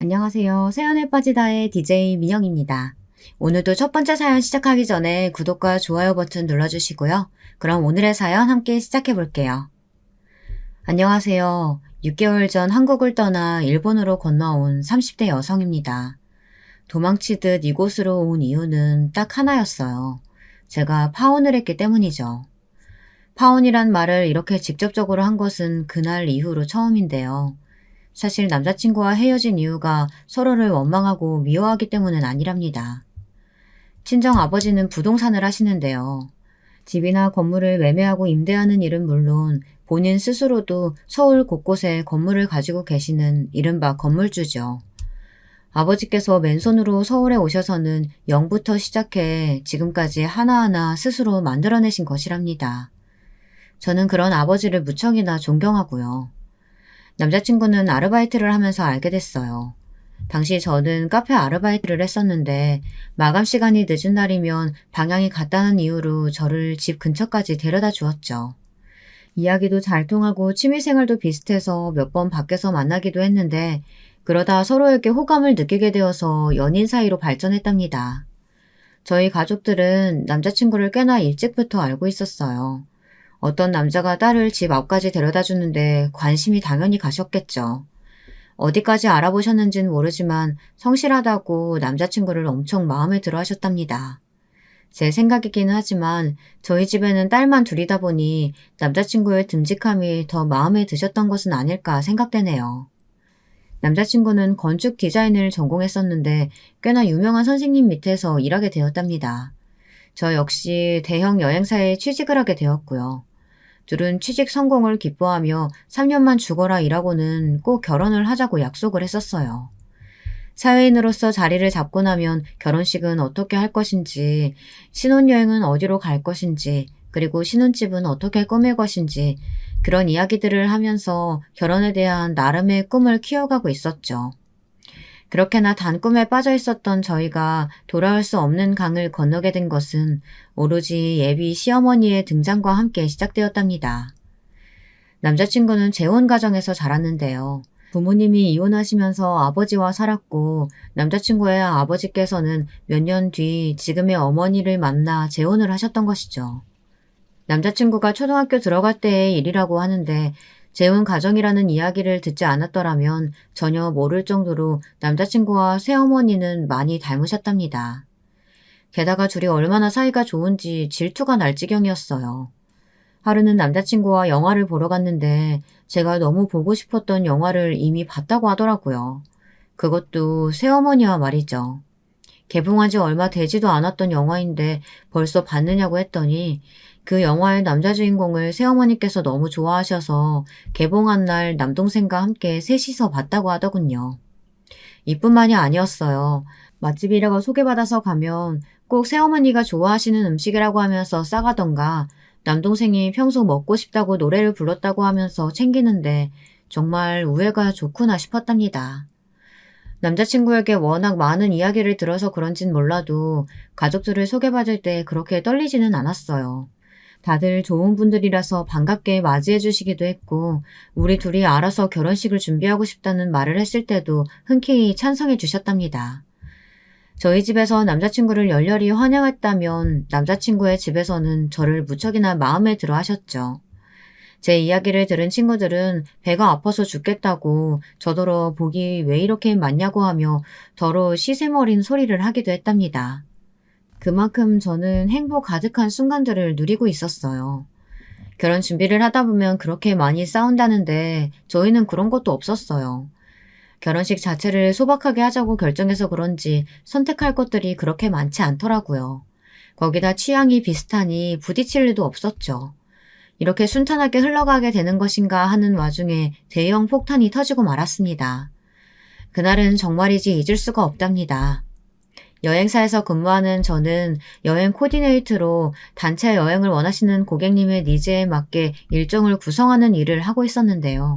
안녕하세요. 새연에 빠지다의 DJ 민영입니다. 오늘도 첫 번째 사연 시작하기 전에 구독과 좋아요 버튼 눌러주시고요. 그럼 오늘의 사연 함께 시작해 볼게요. 안녕하세요. 6개월 전 한국을 떠나 일본으로 건너온 30대 여성입니다. 도망치듯 이곳으로 온 이유는 딱 하나였어요. 제가 파혼을 했기 때문이죠. 파혼이란 말을 이렇게 직접적으로 한 것은 그날 이후로 처음인데요. 사실 남자친구와 헤어진 이유가 서로를 원망하고 미워하기 때문은 아니랍니다. 친정 아버지는 부동산을 하시는데요. 집이나 건물을 매매하고 임대하는 일은 물론 본인 스스로도 서울 곳곳에 건물을 가지고 계시는 이른바 건물주죠. 아버지께서 맨손으로 서울에 오셔서는 0부터 시작해 지금까지 하나하나 스스로 만들어내신 것이랍니다. 저는 그런 아버지를 무척이나 존경하고요. 남자친구는 아르바이트를 하면서 알게 됐어요. 당시 저는 카페 아르바이트를 했었는데 마감 시간이 늦은 날이면 방향이 같다는 이유로 저를 집 근처까지 데려다 주었죠. 이야기도 잘 통하고 취미생활도 비슷해서 몇 번 밖에서 만나기도 했는데 그러다 서로에게 호감을 느끼게 되어서 연인 사이로 발전했답니다. 저희 가족들은 남자친구를 꽤나 일찍부터 알고 있었어요. 어떤 남자가 딸을 집 앞까지 데려다 주는데 관심이 당연히 가셨겠죠. 어디까지 알아보셨는지는 모르지만 성실하다고 남자친구를 엄청 마음에 들어 하셨답니다. 제 생각이기는 하지만 저희 집에는 딸만 둘이다 보니 남자친구의 듬직함이 더 마음에 드셨던 것은 아닐까 생각되네요. 남자친구는 건축 디자인을 전공했었는데 꽤나 유명한 선생님 밑에서 일하게 되었답니다. 저 역시 대형 여행사에 취직을 하게 되었고요. 둘은 취직 성공을 기뻐하며 3년만 죽어라 일하고는 꼭 결혼을 하자고 약속을 했었어요. 사회인으로서 자리를 잡고 나면 결혼식은 어떻게 할 것인지, 신혼여행은 어디로 갈 것인지, 그리고 신혼집은 어떻게 꾸밀 것인지 그런 이야기들을 하면서 결혼에 대한 나름의 꿈을 키워가고 있었죠. 그렇게나 단 꿈에 빠져 있었던 저희가 돌아올 수 없는 강을 건너게 된 것은 오로지 예비 시어머니의 등장과 함께 시작되었답니다. 남자친구는 재혼 가정에서 자랐는데요. 부모님이 이혼하시면서 아버지와 살았고 남자친구의 아버지께서는 몇 년 뒤 지금의 어머니를 만나 재혼을 하셨던 것이죠. 남자친구가 초등학교 들어갈 때의 일이라고 하는데 재혼 가정이라는 이야기를 듣지 않았더라면 전혀 모를 정도로 남자친구와 새어머니는 많이 닮으셨답니다. 게다가 둘이 얼마나 사이가 좋은지 질투가 날 지경이었어요. 하루는 남자친구와 영화를 보러 갔는데 제가 너무 보고 싶었던 영화를 이미 봤다고 하더라고요. 그것도 새어머니와 말이죠. 개봉한 지 얼마 되지도 않았던 영화인데 벌써 봤느냐고 했더니 그 영화의 남자 주인공을 새어머니께서 너무 좋아하셔서 개봉한 날 남동생과 함께 셋이서 봤다고 하더군요. 이뿐만이 아니었어요. 맛집이라고 소개받아서 가면 꼭 새어머니가 좋아하시는 음식이라고 하면서 싸가던가 남동생이 평소 먹고 싶다고 노래를 불렀다고 하면서 챙기는데 정말 우애가 좋구나 싶었답니다. 남자친구에게 워낙 많은 이야기를 들어서 그런진 몰라도 가족들을 소개받을 때 그렇게 떨리지는 않았어요. 다들 좋은 분들이라서 반갑게 맞이해 주시기도 했고 우리 둘이 알아서 결혼식을 준비하고 싶다는 말을 했을 때도 흔쾌히 찬성해 주셨답니다. 저희 집에서 남자친구를 열렬히 환영했다면 남자친구의 집에서는 저를 무척이나 마음에 들어 하셨죠. 제 이야기를 들은 친구들은 배가 아파서 죽겠다고 저더러 복이 왜 이렇게 많냐고 하며 더러 시샘어린 소리를 하기도 했답니다. 그만큼 저는 행복 가득한 순간들을 누리고 있었어요. 결혼 준비를 하다 보면 그렇게 많이 싸운다는데 저희는 그런 것도 없었어요. 결혼식 자체를 소박하게 하자고 결정해서 그런지 선택할 것들이 그렇게 많지 않더라고요. 거기다 취향이 비슷하니 부딪힐 일도 없었죠. 이렇게 순탄하게 흘러가게 되는 것인가 하는 와중에 대형 폭탄이 터지고 말았습니다. 그날은 정말이지 잊을 수가 없답니다. 여행사에서 근무하는 저는 여행 코디네이터로 단체 여행을 원하시는 고객님의 니즈에 맞게 일정을 구성하는 일을 하고 있었는데요.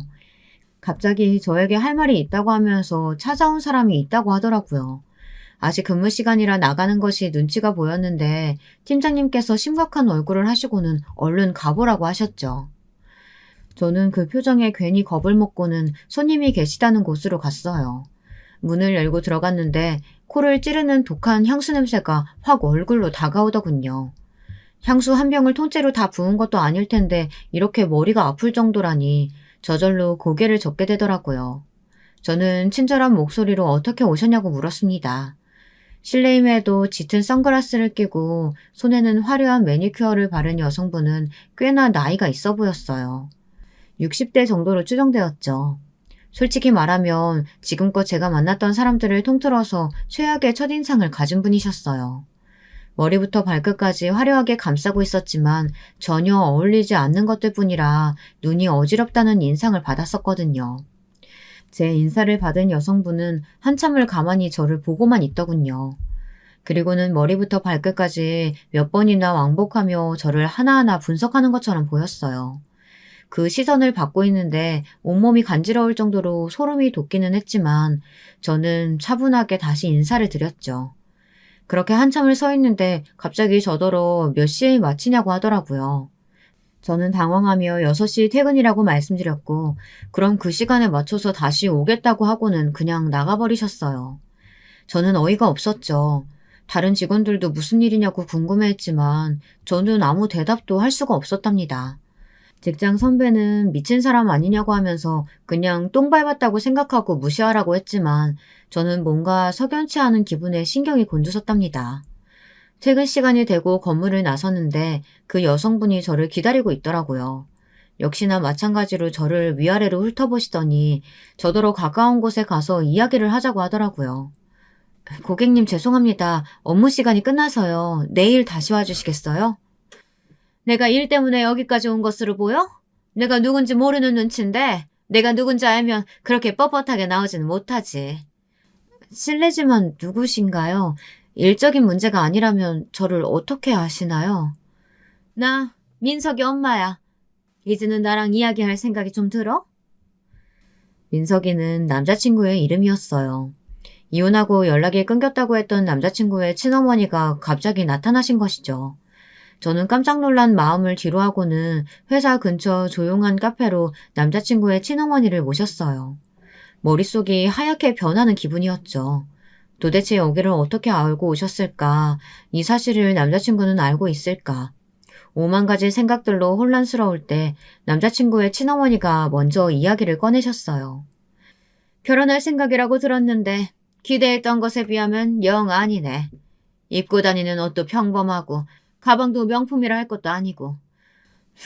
갑자기 저에게 할 말이 있다고 하면서 찾아온 사람이 있다고 하더라고요. 아직 근무 시간이라 나가는 것이 눈치가 보였는데 팀장님께서 심각한 얼굴을 하시고는 얼른 가보라고 하셨죠. 저는 그 표정에 괜히 겁을 먹고는 손님이 계시다는 곳으로 갔어요. 문을 열고 들어갔는데 코를 찌르는 독한 향수 냄새가 확 얼굴로 다가오더군요. 향수 한 병을 통째로 다 부은 것도 아닐 텐데 이렇게 머리가 아플 정도라니 저절로 고개를 젓게 되더라고요. 저는 친절한 목소리로 어떻게 오셨냐고 물었습니다. 실내임에도 짙은 선글라스를 끼고 손에는 화려한 매니큐어를 바른 여성분은 꽤나 나이가 있어 보였어요. 60대 정도로 추정되었죠. 솔직히 말하면 지금껏 제가 만났던 사람들을 통틀어서 최악의 첫인상을 가진 분이셨어요. 머리부터 발끝까지 화려하게 감싸고 있었지만 전혀 어울리지 않는 것들 뿐이라 눈이 어지럽다는 인상을 받았었거든요. 제 인사를 받은 여성분은 한참을 가만히 저를 보고만 있더군요. 그리고는 머리부터 발끝까지 몇 번이나 왕복하며 저를 하나하나 분석하는 것처럼 보였어요. 그 시선을 받고 있는데 온몸이 간지러울 정도로 소름이 돋기는 했지만 저는 차분하게 다시 인사를 드렸죠. 그렇게 한참을 서 있는데 갑자기 저더러 몇 시에 마치냐고 하더라고요. 저는 당황하며 6시 퇴근이라고 말씀드렸고 그럼 그 시간에 맞춰서 다시 오겠다고 하고는 그냥 나가버리셨어요. 저는 어이가 없었죠. 다른 직원들도 무슨 일이냐고 궁금해했지만 저는 아무 대답도 할 수가 없었답니다. 직장 선배는 미친 사람 아니냐고 하면서 그냥 똥 밟았다고 생각하고 무시하라고 했지만 저는 뭔가 석연치 않은 기분에 신경이 곤두섰답니다. 퇴근 시간이 되고 건물을 나섰는데 그 여성분이 저를 기다리고 있더라고요. 역시나 마찬가지로 저를 위아래로 훑어보시더니 저더러 가까운 곳에 가서 이야기를 하자고 하더라고요. 고객님 죄송합니다. 업무 시간이 끝나서요. 내일 다시 와주시겠어요? 내가 일 때문에 여기까지 온 것으로 보여? 내가 누군지 모르는 눈치인데 내가 누군지 알면 그렇게 뻣뻣하게 나오지는 못하지. 실례지만 누구신가요? 일적인 문제가 아니라면 저를 어떻게 아시나요? 나 민석이 엄마야. 이제는 나랑 이야기할 생각이 좀 들어? 민석이는 남자친구의 이름이었어요. 이혼하고 연락이 끊겼다고 했던 남자친구의 친어머니가 갑자기 나타나신 것이죠. 저는 깜짝 놀란 마음을 뒤로하고는 회사 근처 조용한 카페로 남자친구의 친어머니를 모셨어요. 머릿속이 하얗게 변하는 기분이었죠. 도대체 여기를 어떻게 알고 오셨을까? 이 사실을 남자친구는 알고 있을까? 오만 가지 생각들로 혼란스러울 때 남자친구의 친어머니가 먼저 이야기를 꺼내셨어요. 결혼할 생각이라고 들었는데 기대했던 것에 비하면 영 아니네. 입고 다니는 옷도 평범하고 가방도 명품이라 할 것도 아니고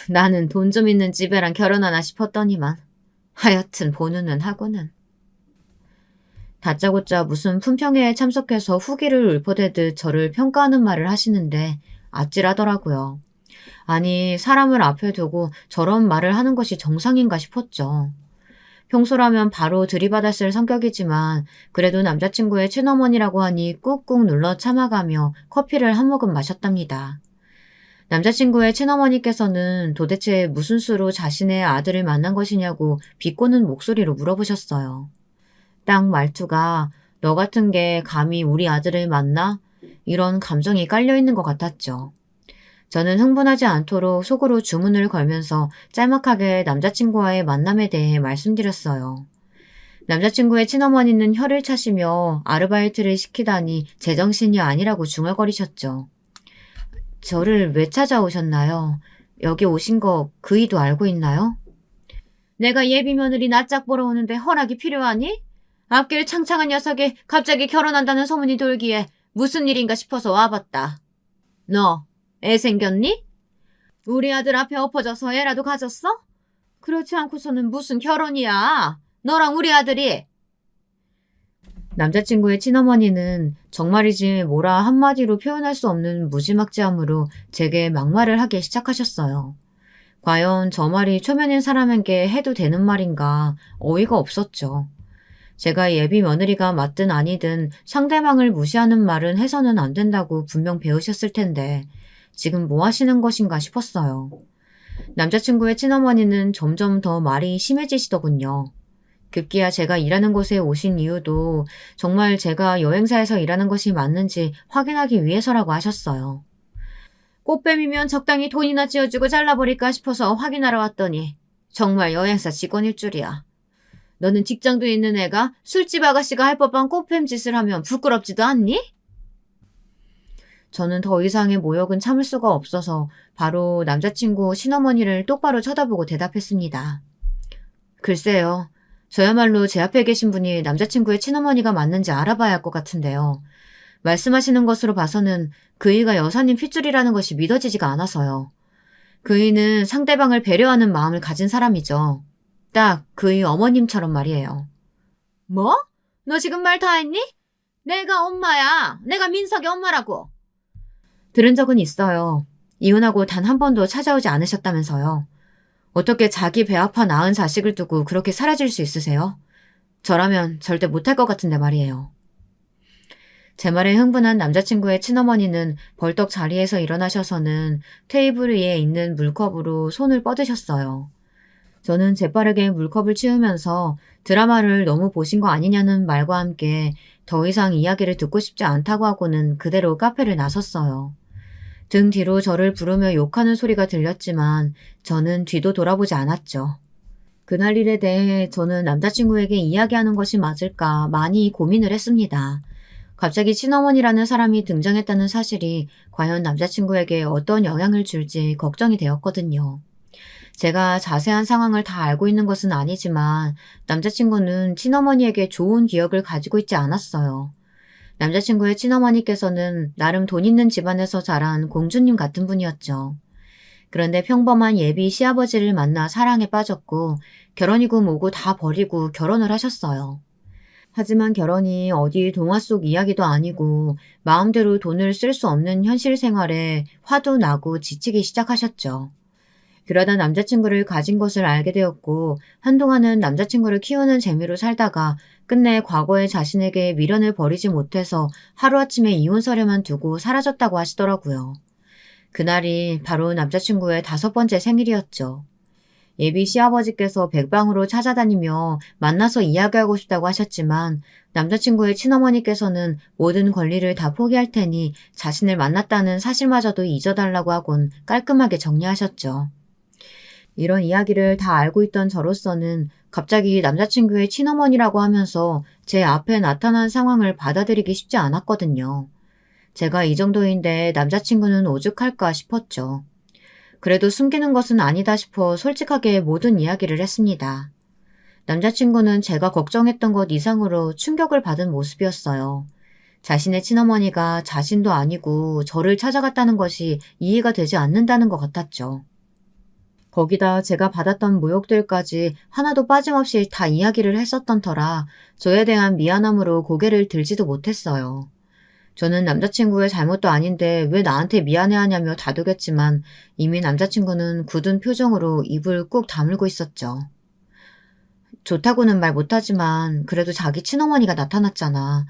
나는 돈 좀 있는 집애랑 결혼하나 싶었더니만 하여튼 보는 하고는. 다짜고짜 무슨 품평회에 참석해서 후기를 읊어대듯 저를 평가하는 말을 하시는데 아찔하더라고요. 아니 사람을 앞에 두고 저런 말을 하는 것이 정상인가 싶었죠. 평소라면 바로 들이받았을 성격이지만 그래도 남자친구의 친어머니라고 하니 꾹꾹 눌러 참아가며 커피를 한 모금 마셨답니다. 남자친구의 친어머니께서는 도대체 무슨 수로 자신의 아들을 만난 것이냐고 비꼬는 목소리로 물어보셨어요. 딱 말투가 너 같은 게 감히 우리 아들을 만나? 이런 감정이 깔려있는 것 같았죠. 저는 흥분하지 않도록 속으로 주문을 걸면서 짤막하게 남자친구와의 만남에 대해 말씀드렸어요. 남자친구의 친어머니는 혀를 차시며 아르바이트를 시키다니 제정신이 아니라고 중얼거리셨죠. 저를 왜 찾아오셨나요? 여기 오신 거 그이도 알고 있나요? 내가 예비 며느리 낯짝 보러 오는데 허락이 필요하니? 앞길 창창한 녀석이 갑자기 결혼한다는 소문이 돌기에 무슨 일인가 싶어서 와봤다. 너 애 생겼니? 우리 아들 앞에 엎어져서 애라도 가졌어? 그렇지 않고서는 무슨 결혼이야. 너랑 우리 아들이. 남자친구의 친어머니는 정말이지 뭐라 한마디로 표현할 수 없는 무지막지함으로 제게 막말을 하기 시작하셨어요. 과연 저 말이 초면인 사람에게 해도 되는 말인가 어이가 없었죠. 제가 예비 며느리가 맞든 아니든 상대방을 무시하는 말은 해서는 안 된다고 분명 배우셨을 텐데 지금 뭐 하시는 것인가 싶었어요. 남자친구의 친어머니는 점점 더 말이 심해지시더군요. 급기야 제가 일하는 곳에 오신 이유도 정말 제가 여행사에서 일하는 것이 맞는지 확인하기 위해서라고 하셨어요. 꽃뱀이면 적당히 돈이나 쥐어주고 잘라버릴까 싶어서 확인하러 왔더니 정말 여행사 직원일 줄이야. 너는 직장도 있는 애가 술집 아가씨가 할 법한 꽃뱀 짓을 하면 부끄럽지도 않니? 저는 더 이상의 모욕은 참을 수가 없어서 바로 남자친구 친어머니를 똑바로 쳐다보고 대답했습니다. 글쎄요. 저야말로 제 앞에 계신 분이 남자친구의 친어머니가 맞는지 알아봐야 할 것 같은데요. 말씀하시는 것으로 봐서는 그이가 여사님 핏줄이라는 것이 믿어지지가 않아서요. 그이는 상대방을 배려하는 마음을 가진 사람이죠. 딱 그이 어머님처럼 말이에요. 뭐? 너 지금 말 다 했니? 내가 엄마야. 내가 민석이 엄마라고. 들은 적은 있어요. 이혼하고 단 한 번도 찾아오지 않으셨다면서요. 어떻게 자기 배 아파 낳은 자식을 두고 그렇게 사라질 수 있으세요? 저라면 절대 못할 것 같은데 말이에요. 제 말에 흥분한 남자친구의 친어머니는 벌떡 자리에서 일어나셔서는 테이블 위에 있는 물컵으로 손을 뻗으셨어요. 저는 재빠르게 물컵을 치우면서 드라마를 너무 보신 거 아니냐는 말과 함께 더 이상 이야기를 듣고 싶지 않다고 하고는 그대로 카페를 나섰어요. 등 뒤로 저를 부르며 욕하는 소리가 들렸지만 저는 뒤도 돌아보지 않았죠. 그날 일에 대해 저는 남자친구에게 이야기하는 것이 맞을까 많이 고민을 했습니다. 갑자기 친어머니라는 사람이 등장했다는 사실이 과연 남자친구에게 어떤 영향을 줄지 걱정이 되었거든요. 제가 자세한 상황을 다 알고 있는 것은 아니지만 남자친구는 친어머니에게 좋은 기억을 가지고 있지 않았어요. 남자친구의 친어머니께서는 나름 돈 있는 집안에서 자란 공주님 같은 분이었죠. 그런데 평범한 예비 시아버지를 만나 사랑에 빠졌고 결혼이고 뭐고 다 버리고 결혼을 하셨어요. 하지만 결혼이 어디 동화 속 이야기도 아니고 마음대로 돈을 쓸 수 없는 현실 생활에 화도 나고 지치기 시작하셨죠. 그러다 남자친구를 가진 것을 알게 되었고 한동안은 남자친구를 키우는 재미로 살다가 끝내 과거의 자신에게 미련을 버리지 못해서 하루아침에 이혼서류만 두고 사라졌다고 하시더라고요. 그날이 바로 남자친구의 5번째 생일이었죠. 예비 시아버지께서 백방으로 찾아다니며 만나서 이야기하고 싶다고 하셨지만 남자친구의 친어머니께서는 모든 권리를 다 포기할 테니 자신을 만났다는 사실마저도 잊어달라고 하곤 깔끔하게 정리하셨죠. 이런 이야기를 다 알고 있던 저로서는 갑자기 남자친구의 친어머니라고 하면서 제 앞에 나타난 상황을 받아들이기 쉽지 않았거든요. 제가 이 정도인데 남자친구는 오죽할까 싶었죠. 그래도 숨기는 것은 아니다 싶어 솔직하게 모든 이야기를 했습니다. 남자친구는 제가 걱정했던 것 이상으로 충격을 받은 모습이었어요. 자신의 친어머니가 자신도 아니고 저를 찾아갔다는 것이 이해가 되지 않는다는 것 같았죠. 거기다 제가 받았던 모욕들까지 하나도 빠짐없이 다 이야기를 했었던 터라 저에 대한 미안함으로 고개를 들지도 못했어요. 저는 남자친구의 잘못도 아닌데 왜 나한테 미안해하냐며 다독였지만 이미 남자친구는 굳은 표정으로 입을 꾹 다물고 있었죠. 좋다고는 말 못하지만 그래도 자기 친어머니가 나타났잖아.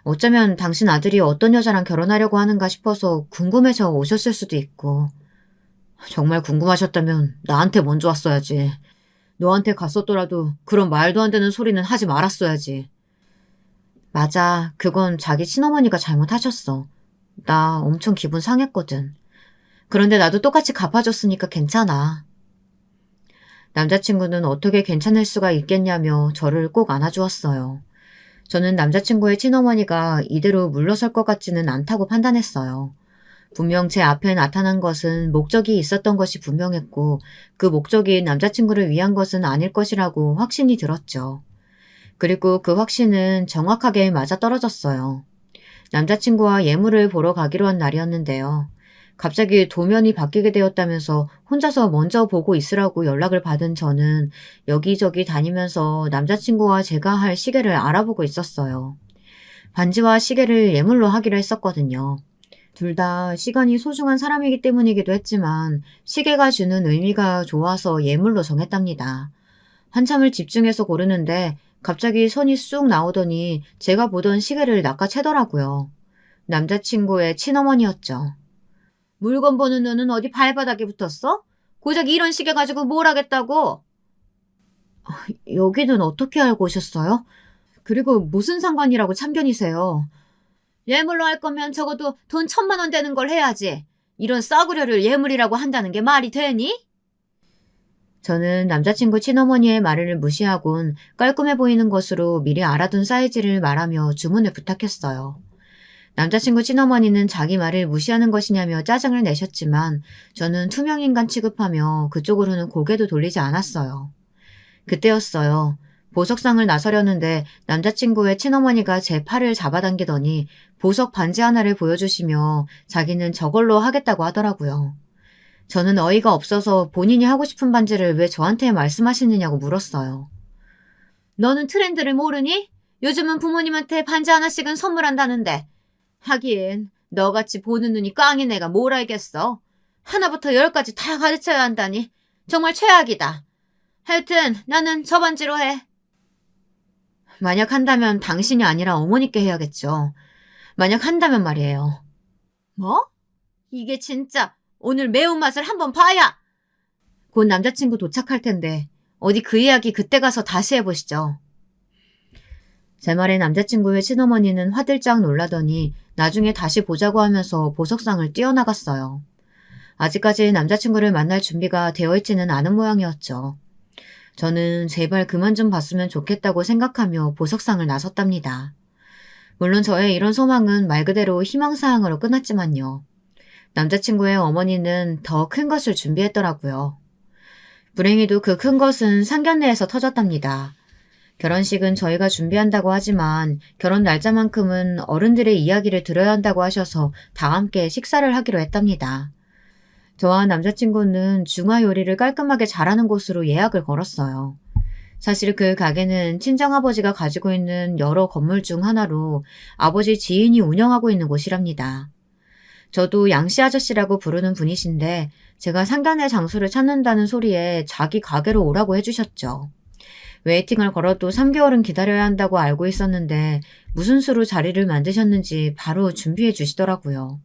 어쩌면 당신 아들이 어떤 여자랑 결혼하려고 하는가 싶어서 궁금해서 오셨을 수도 있고. 정말 궁금하셨다면 나한테 먼저 왔어야지. 너한테 갔었더라도 그런 말도 안 되는 소리는 하지 말았어야지. 맞아. 그건 자기 친어머니가 잘못하셨어. 나 엄청 기분 상했거든. 그런데 나도 똑같이 갚아줬으니까 괜찮아. 남자친구는 어떻게 괜찮을 수가 있겠냐며 저를 꼭 안아주었어요. 저는 남자친구의 친어머니가 이대로 물러설 것 같지는 않다고 판단했어요. 분명 제 앞에 나타난 것은 목적이 있었던 것이 분명했고 그 목적이 남자친구를 위한 것은 아닐 것이라고 확신이 들었죠. 그리고 그 확신은 정확하게 맞아떨어졌어요. 남자친구와 예물을 보러 가기로 한 날이었는데요. 갑자기 도면이 바뀌게 되었다면서 혼자서 먼저 보고 있으라고 연락을 받은 저는 여기저기 다니면서 남자친구와 제가 할 시계를 알아보고 있었어요. 반지와 시계를 예물로 하기로 했었거든요. 둘 다 시간이 소중한 사람이기 때문이기도 했지만 시계가 주는 의미가 좋아서 예물로 정했답니다. 한참을 집중해서 고르는데 갑자기 손이 쑥 나오더니 제가 보던 시계를 낚아채더라고요. 남자친구의 친어머니였죠. 물건 보는 눈은 어디 발바닥에 붙었어? 고작 이런 시계 가지고 뭘 하겠다고? 여기는 어떻게 알고 오셨어요? 그리고 무슨 상관이라고 참견이세요? 예물로 할 거면 적어도 돈 1,000만 원 되는 걸 해야지. 이런 싸구려를 예물이라고 한다는 게 말이 되니? 저는 남자친구 친어머니의 말을 무시하곤 깔끔해 보이는 것으로 미리 알아둔 사이즈를 말하며 주문을 부탁했어요. 남자친구 친어머니는 자기 말을 무시하는 것이냐며 짜증을 내셨지만 저는 투명인간 취급하며 그쪽으로는 고개도 돌리지 않았어요. 그때였어요. 보석상을 나서려는데 남자친구의 친어머니가 제 팔을 잡아당기더니 보석 반지 하나를 보여주시며 자기는 저걸로 하겠다고 하더라고요. 저는 어이가 없어서 본인이 하고 싶은 반지를 왜 저한테 말씀하시느냐고 물었어요. 너는 트렌드를 모르니? 요즘은 부모님한테 반지 하나씩은 선물한다는데. 하긴 너같이 보는 눈이 꽝인 애가 뭘 알겠어. 하나부터 열까지 다 가르쳐야 한다니. 정말 최악이다. 하여튼 나는 저 반지로 해. 만약 한다면 당신이 아니라 어머니께 해야겠죠. 만약 한다면 말이에요. 뭐? 이게 진짜 오늘 매운맛을 한번 봐야. 곧 남자친구 도착할 텐데 어디 그 이야기 그때 가서 다시 해보시죠. 제 말에 남자친구의 친어머니는 화들짝 놀라더니 나중에 다시 보자고 하면서 보석상을 뛰어나갔어요. 아직까지 남자친구를 만날 준비가 되어 있지는 않은 모양이었죠. 저는 제발 그만 좀 봤으면 좋겠다고 생각하며 보석상을 나섰답니다. 물론 저의 이런 소망은 말 그대로 희망사항으로 끝났지만요. 남자친구의 어머니는 더 큰 것을 준비했더라고요. 불행히도 그 큰 것은 상견례에서 터졌답니다. 결혼식은 저희가 준비한다고 하지만 결혼 날짜만큼은 어른들의 이야기를 들어야 한다고 하셔서 다 함께 식사를 하기로 했답니다. 저와 남자친구는 중화 요리를 깔끔하게 잘하는 곳으로 예약을 걸었어요. 사실 그 가게는 친정아버지가 가지고 있는 여러 건물 중 하나로 아버지 지인이 운영하고 있는 곳이랍니다. 저도 양씨 아저씨라고 부르는 분이신데 제가 상견례 장소를 찾는다는 소리에 자기 가게로 오라고 해주셨죠. 웨이팅을 걸어도 3개월은 기다려야 한다고 알고 있었는데 무슨 수로 자리를 만드셨는지 바로 준비해 주시더라고요.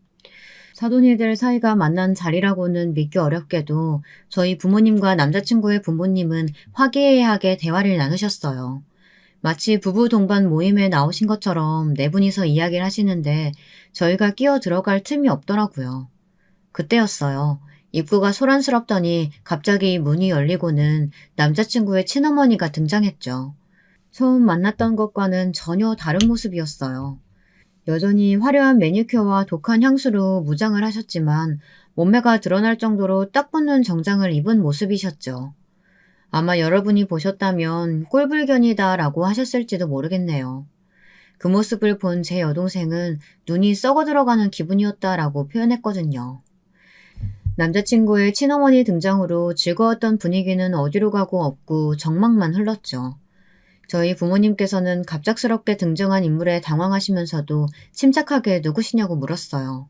사돈이들 사이가 만난 자리라고는 믿기 어렵게도 저희 부모님과 남자친구의 부모님은 화기애애하게 대화를 나누셨어요. 마치 부부 동반 모임에 나오신 것처럼 네 분이서 이야기를 하시는데 저희가 끼어 들어갈 틈이 없더라고요. 그때였어요. 입구가 소란스럽더니 갑자기 문이 열리고는 남자친구의 친어머니가 등장했죠. 처음 만났던 것과는 전혀 다른 모습이었어요. 여전히 화려한 매니큐어와 독한 향수로 무장을 하셨지만 몸매가 드러날 정도로 딱 붙는 정장을 입은 모습이셨죠. 아마 여러분이 보셨다면 꼴불견이다라고 하셨을지도 모르겠네요. 그 모습을 본 제 여동생은 눈이 썩어 들어가는 기분이었다라고 표현했거든요. 남자친구의 친어머니 등장으로 즐거웠던 분위기는 어디로 가고 없고 정막만 흘렀죠. 저희 부모님께서는 갑작스럽게 등장한 인물에 당황하시면서도 침착하게 누구시냐고 물었어요.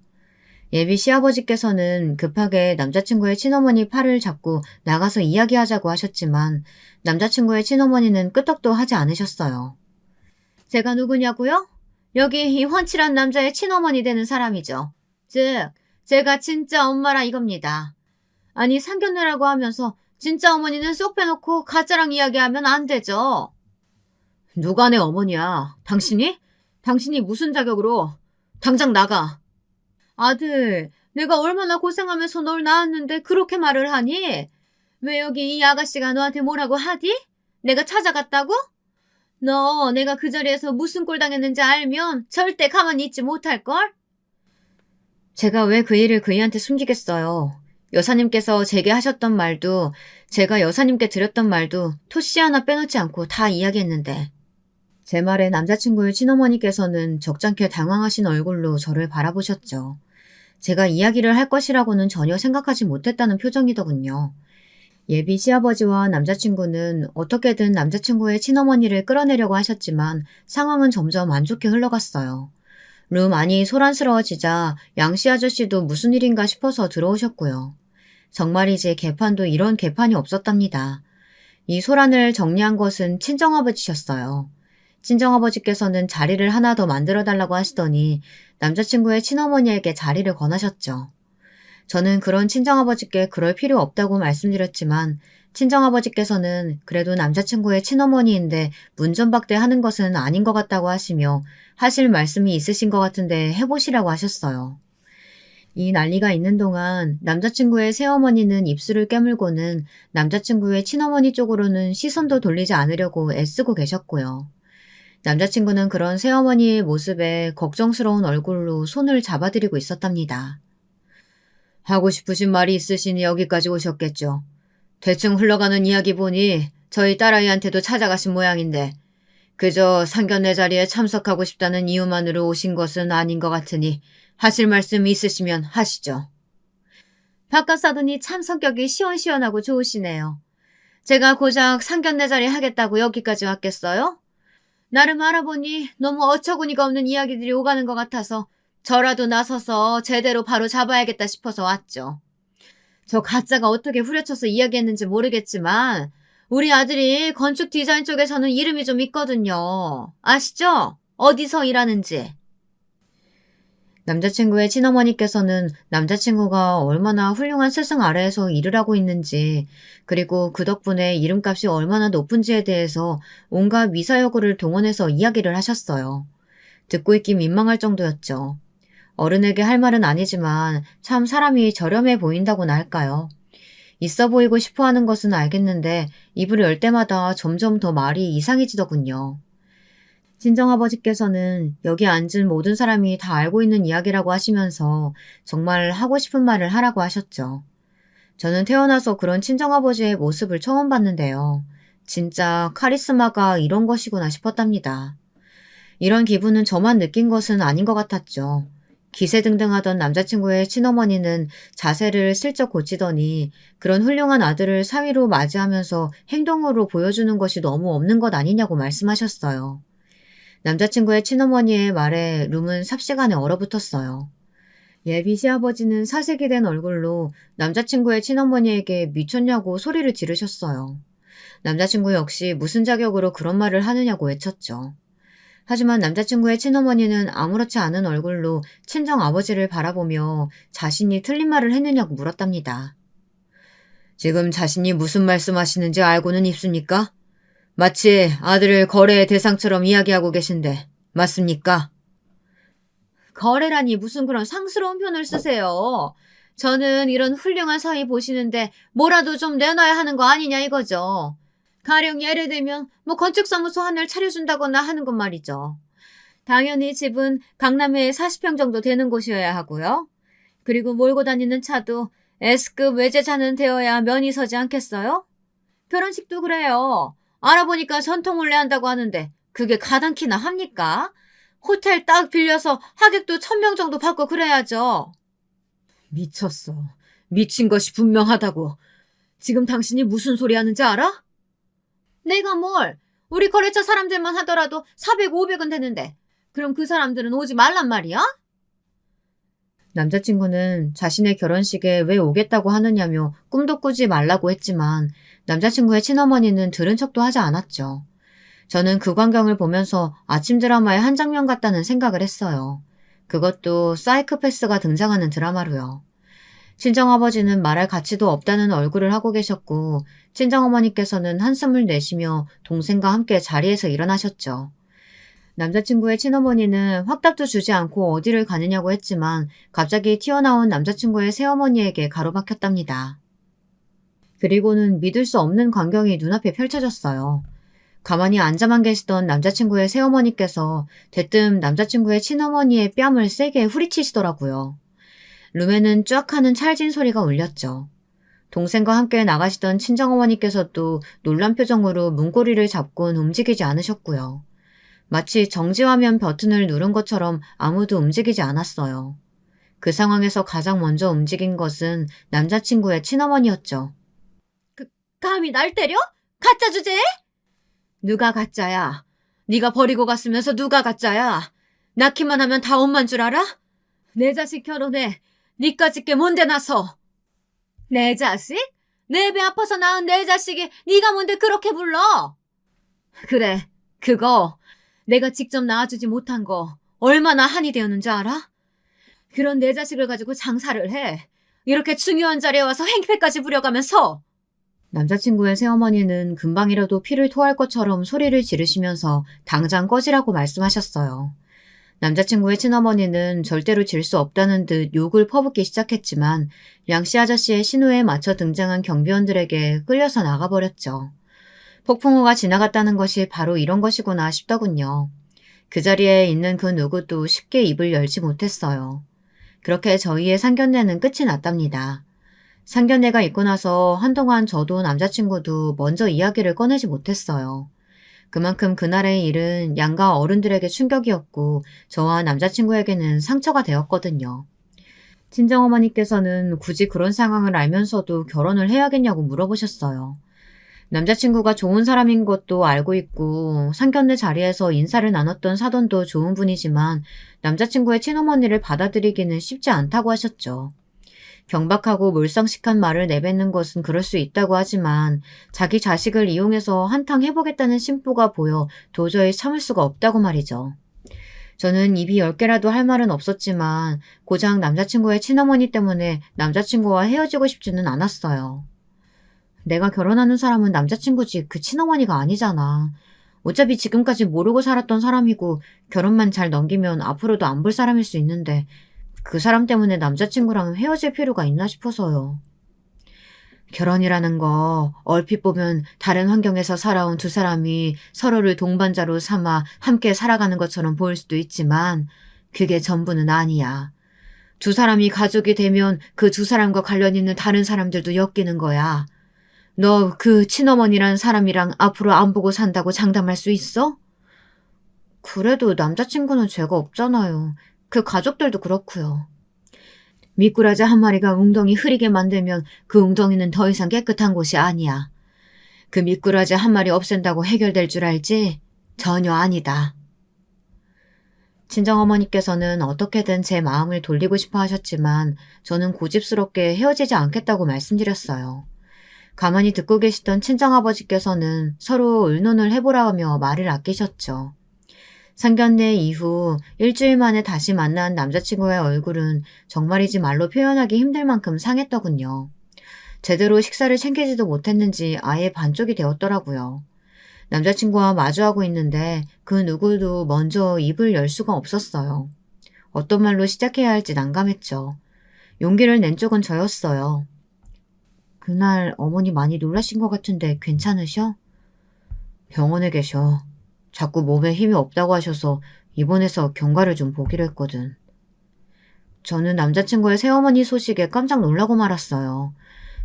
예비 시아버지께서는 급하게 남자친구의 친어머니 팔을 잡고 나가서 이야기하자고 하셨지만 남자친구의 친어머니는 끄떡도 하지 않으셨어요. 제가 누구냐고요? 여기 이 훤칠한 남자의 친어머니 되는 사람이죠. 즉, 제가 진짜 엄마라 이겁니다. 아니 상견례라고 하면서 진짜 어머니는 쏙 빼놓고 가짜랑 이야기하면 안 되죠. 누가 내 어머니야? 당신이? 당신이 무슨 자격으로? 당장 나가. 아들, 내가 얼마나 고생하면서 널 낳았는데 그렇게 말을 하니? 왜 여기 이 아가씨가 너한테 뭐라고 하디? 내가 찾아갔다고? 너 내가 그 자리에서 무슨 꼴 당했는지 알면 절대 가만히 있지 못할걸? 제가 왜 그 일을 그이한테 숨기겠어요. 여사님께서 제게 하셨던 말도 제가 여사님께 드렸던 말도 토씨 하나 빼놓지 않고 다 이야기했는데. 제 말에 남자친구의 친어머니께서는 적잖게 당황하신 얼굴로 저를 바라보셨죠. 제가 이야기를 할 것이라고는 전혀 생각하지 못했다는 표정이더군요. 예비 시아버지와 남자친구는 어떻게든 남자친구의 친어머니를 끌어내려고 하셨지만 상황은 점점 안 좋게 흘러갔어요. 룸 안이 소란스러워지자 양씨 아저씨도 무슨 일인가 싶어서 들어오셨고요. 정말이지 개판도 이런 개판이 없었답니다. 이 소란을 정리한 것은 친정아버지셨어요. 친정아버지께서는 자리를 하나 더 만들어달라고 하시더니 남자친구의 친어머니에게 자리를 권하셨죠. 저는 그런 친정아버지께 그럴 필요 없다고 말씀드렸지만 친정아버지께서는 그래도 남자친구의 친어머니인데 문전박대하는 것은 아닌 것 같다고 하시며 하실 말씀이 있으신 것 같은데 해보시라고 하셨어요. 이 난리가 있는 동안 남자친구의 새어머니는 입술을 깨물고는 남자친구의 친어머니 쪽으로는 시선도 돌리지 않으려고 애쓰고 계셨고요. 남자친구는 그런 새어머니의 모습에 걱정스러운 얼굴로 손을 잡아드리고 있었답니다. 하고 싶으신 말이 있으시니 여기까지 오셨겠죠. 대충 흘러가는 이야기 보니 저희 딸아이한테도 찾아가신 모양인데 그저 상견례 자리에 참석하고 싶다는 이유만으로 오신 것은 아닌 것 같으니 하실 말씀 있으시면 하시죠. 바깥 사돈이 참 성격이 시원시원하고 좋으시네요. 제가 고작 상견례 자리 하겠다고 여기까지 왔겠어요? 나름 알아보니 너무 어처구니가 없는 이야기들이 오가는 것 같아서 저라도 나서서 제대로 바로 잡아야겠다 싶어서 왔죠. 저 가짜가 어떻게 후려쳐서 이야기했는지 모르겠지만 우리 아들이 건축 디자인 쪽에서는 이름이 좀 있거든요. 아시죠? 어디서 일하는지. 남자친구의 친어머니께서는 남자친구가 얼마나 훌륭한 스승 아래에서 일을 하고 있는지, 그리고 그 덕분에 이름값이 얼마나 높은지에 대해서 온갖 미사여구를 동원해서 이야기를 하셨어요. 듣고 있기 민망할 정도였죠. 어른에게 할 말은 아니지만 참 사람이 저렴해 보인다고나 할까요? 있어 보이고 싶어 하는 것은 알겠는데 입을 열 때마다 점점 더 말이 이상해지더군요. 친정아버지께서는 여기 앉은 모든 사람이 다 알고 있는 이야기라고 하시면서 정말 하고 싶은 말을 하라고 하셨죠. 저는 태어나서 그런 친정아버지의 모습을 처음 봤는데요. 진짜 카리스마가 이런 것이구나 싶었답니다. 이런 기분은 저만 느낀 것은 아닌 것 같았죠. 기세등등하던 남자친구의 친어머니는 자세를 슬쩍 고치더니 그런 훌륭한 아들을 사위로 맞이하면서 행동으로 보여주는 것이 너무 없는 것 아니냐고 말씀하셨어요. 남자친구의 친어머니의 말에 룸은 삽시간에 얼어붙었어요. 예비 시아버지는 사색이 된 얼굴로 남자친구의 친어머니에게 미쳤냐고 소리를 지르셨어요. 남자친구 역시 무슨 자격으로 그런 말을 하느냐고 외쳤죠. 하지만 남자친구의 친어머니는 아무렇지 않은 얼굴로 친정아버지를 바라보며 자신이 틀린 말을 했느냐고 물었답니다. 지금 자신이 무슨 말씀하시는지 알고는 있습니까? 마치 아들을 거래의 대상처럼 이야기하고 계신데 맞습니까? 거래라니 무슨 그런 상스러운 표현을 쓰세요. 저는 이런 훌륭한 사위 보시는데 뭐라도 좀 내놔야 하는 거 아니냐 이거죠. 가령 예를 들면 건축사무소 하나를 차려준다거나 하는 건 말이죠. 당연히 집은 강남에 40평 정도 되는 곳이어야 하고요. 그리고 몰고 다니는 차도 S급 외제차는 되어야 면이 서지 않겠어요? 결혼식도 그래요. 알아보니까 전통혼례 한다고 하는데 그게 가당키나 합니까? 호텔 딱 빌려서 하객도 1000명 정도 받고 그래야죠. 미쳤어. 미친 것이 분명하다고. 지금 당신이 무슨 소리 하는지 알아? 내가 뭘? 우리 거래처 사람들만 하더라도 400, 500은 되는데 그럼 그 사람들은 오지 말란 말이야? 남자친구는 자신의 결혼식에 왜 오겠다고 하느냐며 꿈도 꾸지 말라고 했지만 남자친구의 친어머니는 들은 척도 하지 않았죠. 저는 그 광경을 보면서 아침 드라마의 한 장면 같다는 생각을 했어요. 그것도 사이코패스가 등장하는 드라마로요. 친정아버지는 말할 가치도 없다는 얼굴을 하고 계셨고 친정어머니께서는 한숨을 내쉬며 동생과 함께 자리에서 일어나셨죠. 남자친구의 친어머니는 확답도 주지 않고 어디를 가느냐고 했지만 갑자기 튀어나온 남자친구의 새어머니에게 가로막혔답니다. 그리고는 믿을 수 없는 광경이 눈앞에 펼쳐졌어요. 가만히 앉아만 계시던 남자친구의 새어머니께서 대뜸 남자친구의 친어머니의 뺨을 세게 후리치시더라고요. 룸에는 쫙 하는 찰진 소리가 울렸죠. 동생과 함께 나가시던 친정어머니께서도 놀란 표정으로 문고리를 잡곤 움직이지 않으셨고요. 마치 정지화면 버튼을 누른 것처럼 아무도 움직이지 않았어요. 그 상황에서 가장 먼저 움직인 것은 남자친구의 친어머니였죠. 감히 날 때려? 가짜 주제에? 누가 가짜야? 네가 버리고 갔으면서 누가 가짜야? 낳기만 하면 다 엄만 줄 알아? 내 자식 결혼해. 니까짓 게 뭔데 나서? 내 자식? 내 배 아파서 낳은 내 자식이 네가 뭔데 그렇게 불러? 그래, 그거 내가 직접 낳아주지 못한 거 얼마나 한이 되었는지 알아? 그런 내 자식을 가지고 장사를 해. 이렇게 중요한 자리에 와서 행패까지 부려가면서. 남자친구의 새어머니는 금방이라도 피를 토할 것처럼 소리를 지르시면서 당장 꺼지라고 말씀하셨어요. 남자친구의 친어머니는 절대로 질 수 없다는 듯 욕을 퍼붓기 시작했지만 량씨 아저씨의 신호에 맞춰 등장한 경비원들에게 끌려서 나가버렸죠. 폭풍우가 지나갔다는 것이 바로 이런 것이구나 싶더군요. 그 자리에 있는 그 누구도 쉽게 입을 열지 못했어요. 그렇게 저희의 상견례는 끝이 났답니다. 상견례가 있고 나서 한동안 저도 남자친구도 먼저 이야기를 꺼내지 못했어요. 그만큼 그날의 일은 양가 어른들에게 충격이었고 저와 남자친구에게는 상처가 되었거든요. 친정어머니께서는 굳이 그런 상황을 알면서도 결혼을 해야겠냐고 물어보셨어요. 남자친구가 좋은 사람인 것도 알고 있고 상견례 자리에서 인사를 나눴던 사돈도 좋은 분이지만 남자친구의 친어머니를 받아들이기는 쉽지 않다고 하셨죠. 경박하고 몰상식한 말을 내뱉는 것은 그럴 수 있다고 하지만 자기 자식을 이용해서 한탕 해보겠다는 심보가 보여 도저히 참을 수가 없다고 말이죠. 저는 입이 10개라도 할 말은 없었지만 고작 남자친구의 친어머니 때문에 남자친구와 헤어지고 싶지는 않았어요. 내가 결혼하는 사람은 남자친구지 그 친어머니가 아니잖아. 어차피 지금까지 모르고 살았던 사람이고 결혼만 잘 넘기면 앞으로도 안 볼 사람일 수 있는데 그 사람 때문에 남자친구랑 헤어질 필요가 있나 싶어서요. 결혼이라는 거 얼핏 보면 다른 환경에서 살아온 두 사람이 서로를 동반자로 삼아 함께 살아가는 것처럼 보일 수도 있지만 그게 전부는 아니야. 두 사람이 가족이 되면 그 두 사람과 관련 있는 다른 사람들도 엮이는 거야. 너 그 친어머니란 사람이랑 앞으로 안 보고 산다고 장담할 수 있어? 그래도 남자친구는 죄가 없잖아요. 그 가족들도 그렇고요. 미꾸라지 한 마리가 웅덩이 흐리게 만들면 그 웅덩이는 더 이상 깨끗한 곳이 아니야. 그 미꾸라지 한 마리 없앤다고 해결될 줄 알지? 전혀 아니다. 친정어머니께서는 어떻게든 제 마음을 돌리고 싶어 하셨지만 저는 고집스럽게 헤어지지 않겠다고 말씀드렸어요. 가만히 듣고 계시던 친정아버지께서는 서로 의논을 해보라며 말을 아끼셨죠. 상견례 이후 일주일 만에 다시 만난 남자친구의 얼굴은 정말이지 말로 표현하기 힘들 만큼 상했더군요. 제대로 식사를 챙기지도 못했는지 아예 반쪽이 되었더라고요. 남자친구와 마주하고 있는데 그 누구도 먼저 입을 열 수가 없었어요. 어떤 말로 시작해야 할지 난감했죠. 용기를 낸 쪽은 저였어요. 그날 어머니 많이 놀라신 것 같은데 괜찮으셔? 병원에 계셔. 자꾸 몸에 힘이 없다고 하셔서 입원해서 경과를 좀 보기로 했거든. 저는 남자친구의 새어머니 소식에 깜짝 놀라고 말았어요.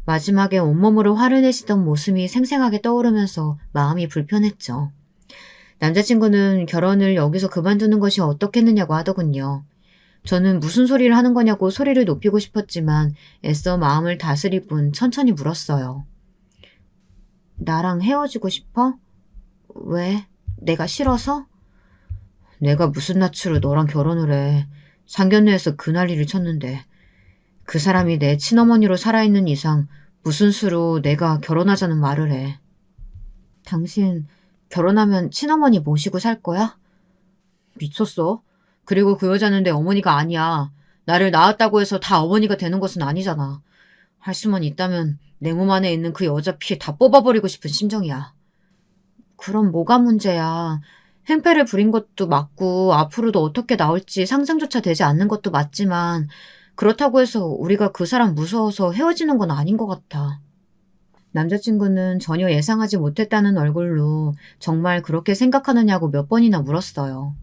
마지막에 온몸으로 화를 내시던 모습이 생생하게 떠오르면서 마음이 불편했죠. 남자친구는 결혼을 여기서 그만두는 것이 어떻겠느냐고 하더군요. 저는 무슨 소리를 하는 거냐고 소리를 높이고 싶었지만 애써 마음을 다스릴 뿐 천천히 물었어요. 나랑 헤어지고 싶어? 왜? 내가 싫어서? 내가 무슨 낯으로 너랑 결혼을 해. 상견례에서 그 난리를 쳤는데 그 사람이 내 친어머니로 살아있는 이상 무슨 수로 내가 결혼하자는 말을 해. 당신 결혼하면 친어머니 모시고 살 거야? 미쳤어? 그리고 그 여자는 내 어머니가 아니야. 나를 낳았다고 해서 다 어머니가 되는 것은 아니잖아. 할 수만 있다면 내 몸 안에 있는 그 여자 피 다 뽑아버리고 싶은 심정이야. 그럼 뭐가 문제야. 행패를 부린 것도 맞고 앞으로도 어떻게 나올지 상상조차 되지 않는 것도 맞지만 그렇다고 해서 우리가 그 사람 무서워서 헤어지는 건 아닌 것 같아. 남자친구는 전혀 예상하지 못했다는 얼굴로 정말 그렇게 생각하느냐고 몇 번이나 물었어요.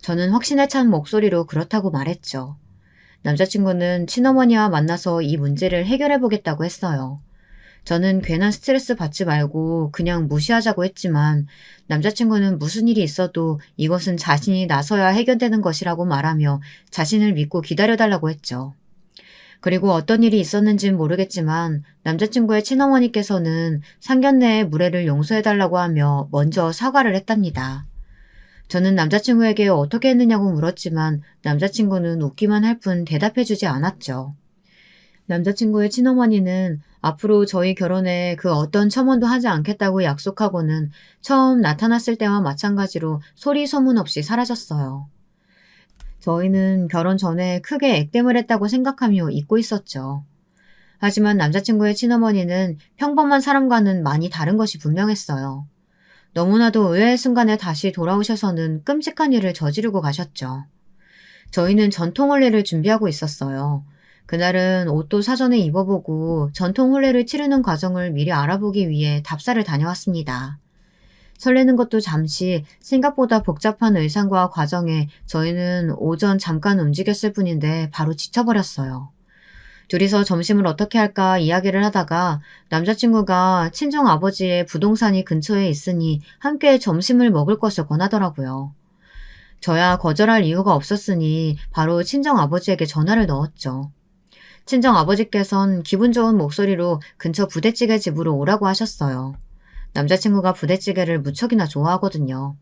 저는 확신에 찬 목소리로 그렇다고 말했죠. 남자친구는 친어머니와 만나서 이 문제를 해결해보겠다고 했어요. 저는 괜한 스트레스 받지 말고 그냥 무시하자고 했지만 남자친구는 무슨 일이 있어도 이것은 자신이 나서야 해결되는 것이라고 말하며 자신을 믿고 기다려달라고 했죠. 그리고 어떤 일이 있었는지는 모르겠지만 남자친구의 친어머니께서는 상견례의 무례를 용서해달라고 하며 먼저 사과를 했답니다. 저는 남자친구에게 어떻게 했느냐고 물었지만 남자친구는 웃기만 할 뿐 대답해주지 않았죠. 남자친구의 친어머니는 앞으로 저희 결혼에 그 어떤 첨언도 하지 않겠다고 약속하고는 처음 나타났을 때와 마찬가지로 소리 소문 없이 사라졌어요. 저희는 결혼 전에 크게 액땜을 했다고 생각하며 잊고 있었죠. 하지만 남자친구의 친어머니는 평범한 사람과는 많이 다른 것이 분명했어요. 너무나도 의외의 순간에 다시 돌아오셔서는 끔찍한 일을 저지르고 가셨죠. 저희는 전통 혼례를 준비하고 있었어요. 그날은 옷도 사전에 입어보고 전통 혼례를 치르는 과정을 미리 알아보기 위해 답사를 다녀왔습니다. 설레는 것도 잠시 생각보다 복잡한 의상과 과정에 저희는 오전 잠깐 움직였을 뿐인데 바로 지쳐버렸어요. 둘이서 점심을 어떻게 할까 이야기를 하다가 남자친구가 친정 아버지의 부동산이 근처에 있으니 함께 점심을 먹을 것을 권하더라고요. 저야 거절할 이유가 없었으니 바로 친정 아버지에게 전화를 넣었죠. 친정 아버지께선 기분 좋은 목소리로 근처 부대찌개 집으로 오라고 하셨어요. 남자친구가 부대찌개를 무척이나 좋아하거든요.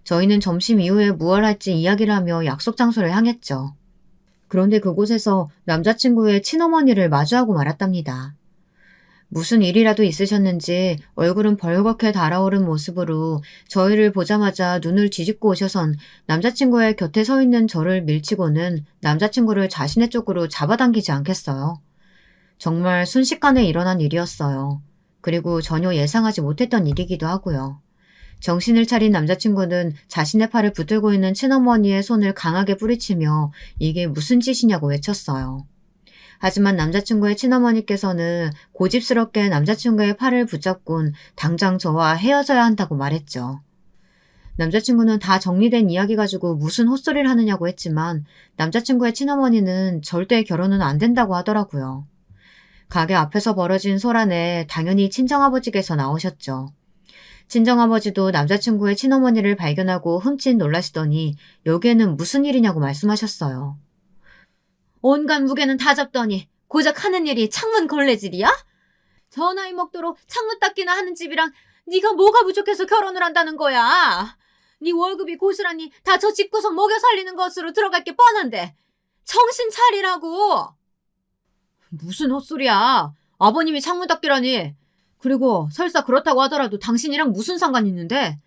저희는 점심 이후에 무얼 할지 이야기를 하며 약속 장소를 향했죠. 그런데 그곳에서 남자친구의 친어머니를 마주하고 말았답니다. 무슨 일이라도 있으셨는지 얼굴은 벌겋게 달아오른 모습으로 저희를 보자마자 눈을 뒤집고 오셔선 남자친구의 곁에 서 있는 저를 밀치고는 남자친구를 자신의 쪽으로 잡아당기지 않겠어요. 정말 순식간에 일어난 일이었어요. 그리고 전혀 예상하지 못했던 일이기도 하고요. 정신을 차린 남자친구는 자신의 팔을 붙들고 있는 친어머니의 손을 강하게 뿌리치며 이게 무슨 짓이냐고 외쳤어요. 하지만 남자친구의 친어머니께서는 고집스럽게 남자친구의 팔을 붙잡곤 당장 저와 헤어져야 한다고 말했죠. 남자친구는 다 정리된 이야기 가지고 무슨 헛소리를 하느냐고 했지만 남자친구의 친어머니는 절대 결혼은 안 된다고 하더라고요. 가게 앞에서 벌어진 소란에 당연히 친정아버지께서 나오셨죠. 친정아버지도 남자친구의 친어머니를 발견하고 흠칫 놀라시더니 여기에는 무슨 일이냐고 말씀하셨어요. 온갖 무게는 다 잡더니 고작 하는 일이 창문 걸레질이야? 저 나이 먹도록 창문 닦기나 하는 집이랑 네가 뭐가 부족해서 결혼을 한다는 거야? 네 월급이 고스란히 다 저 집구석 먹여 살리는 것으로 들어갈 게 뻔한데 정신 차리라고. 무슨 헛소리야. 아버님이 창문 닦기라니. 그리고 설사 그렇다고 하더라도 당신이랑 무슨 상관 있는데?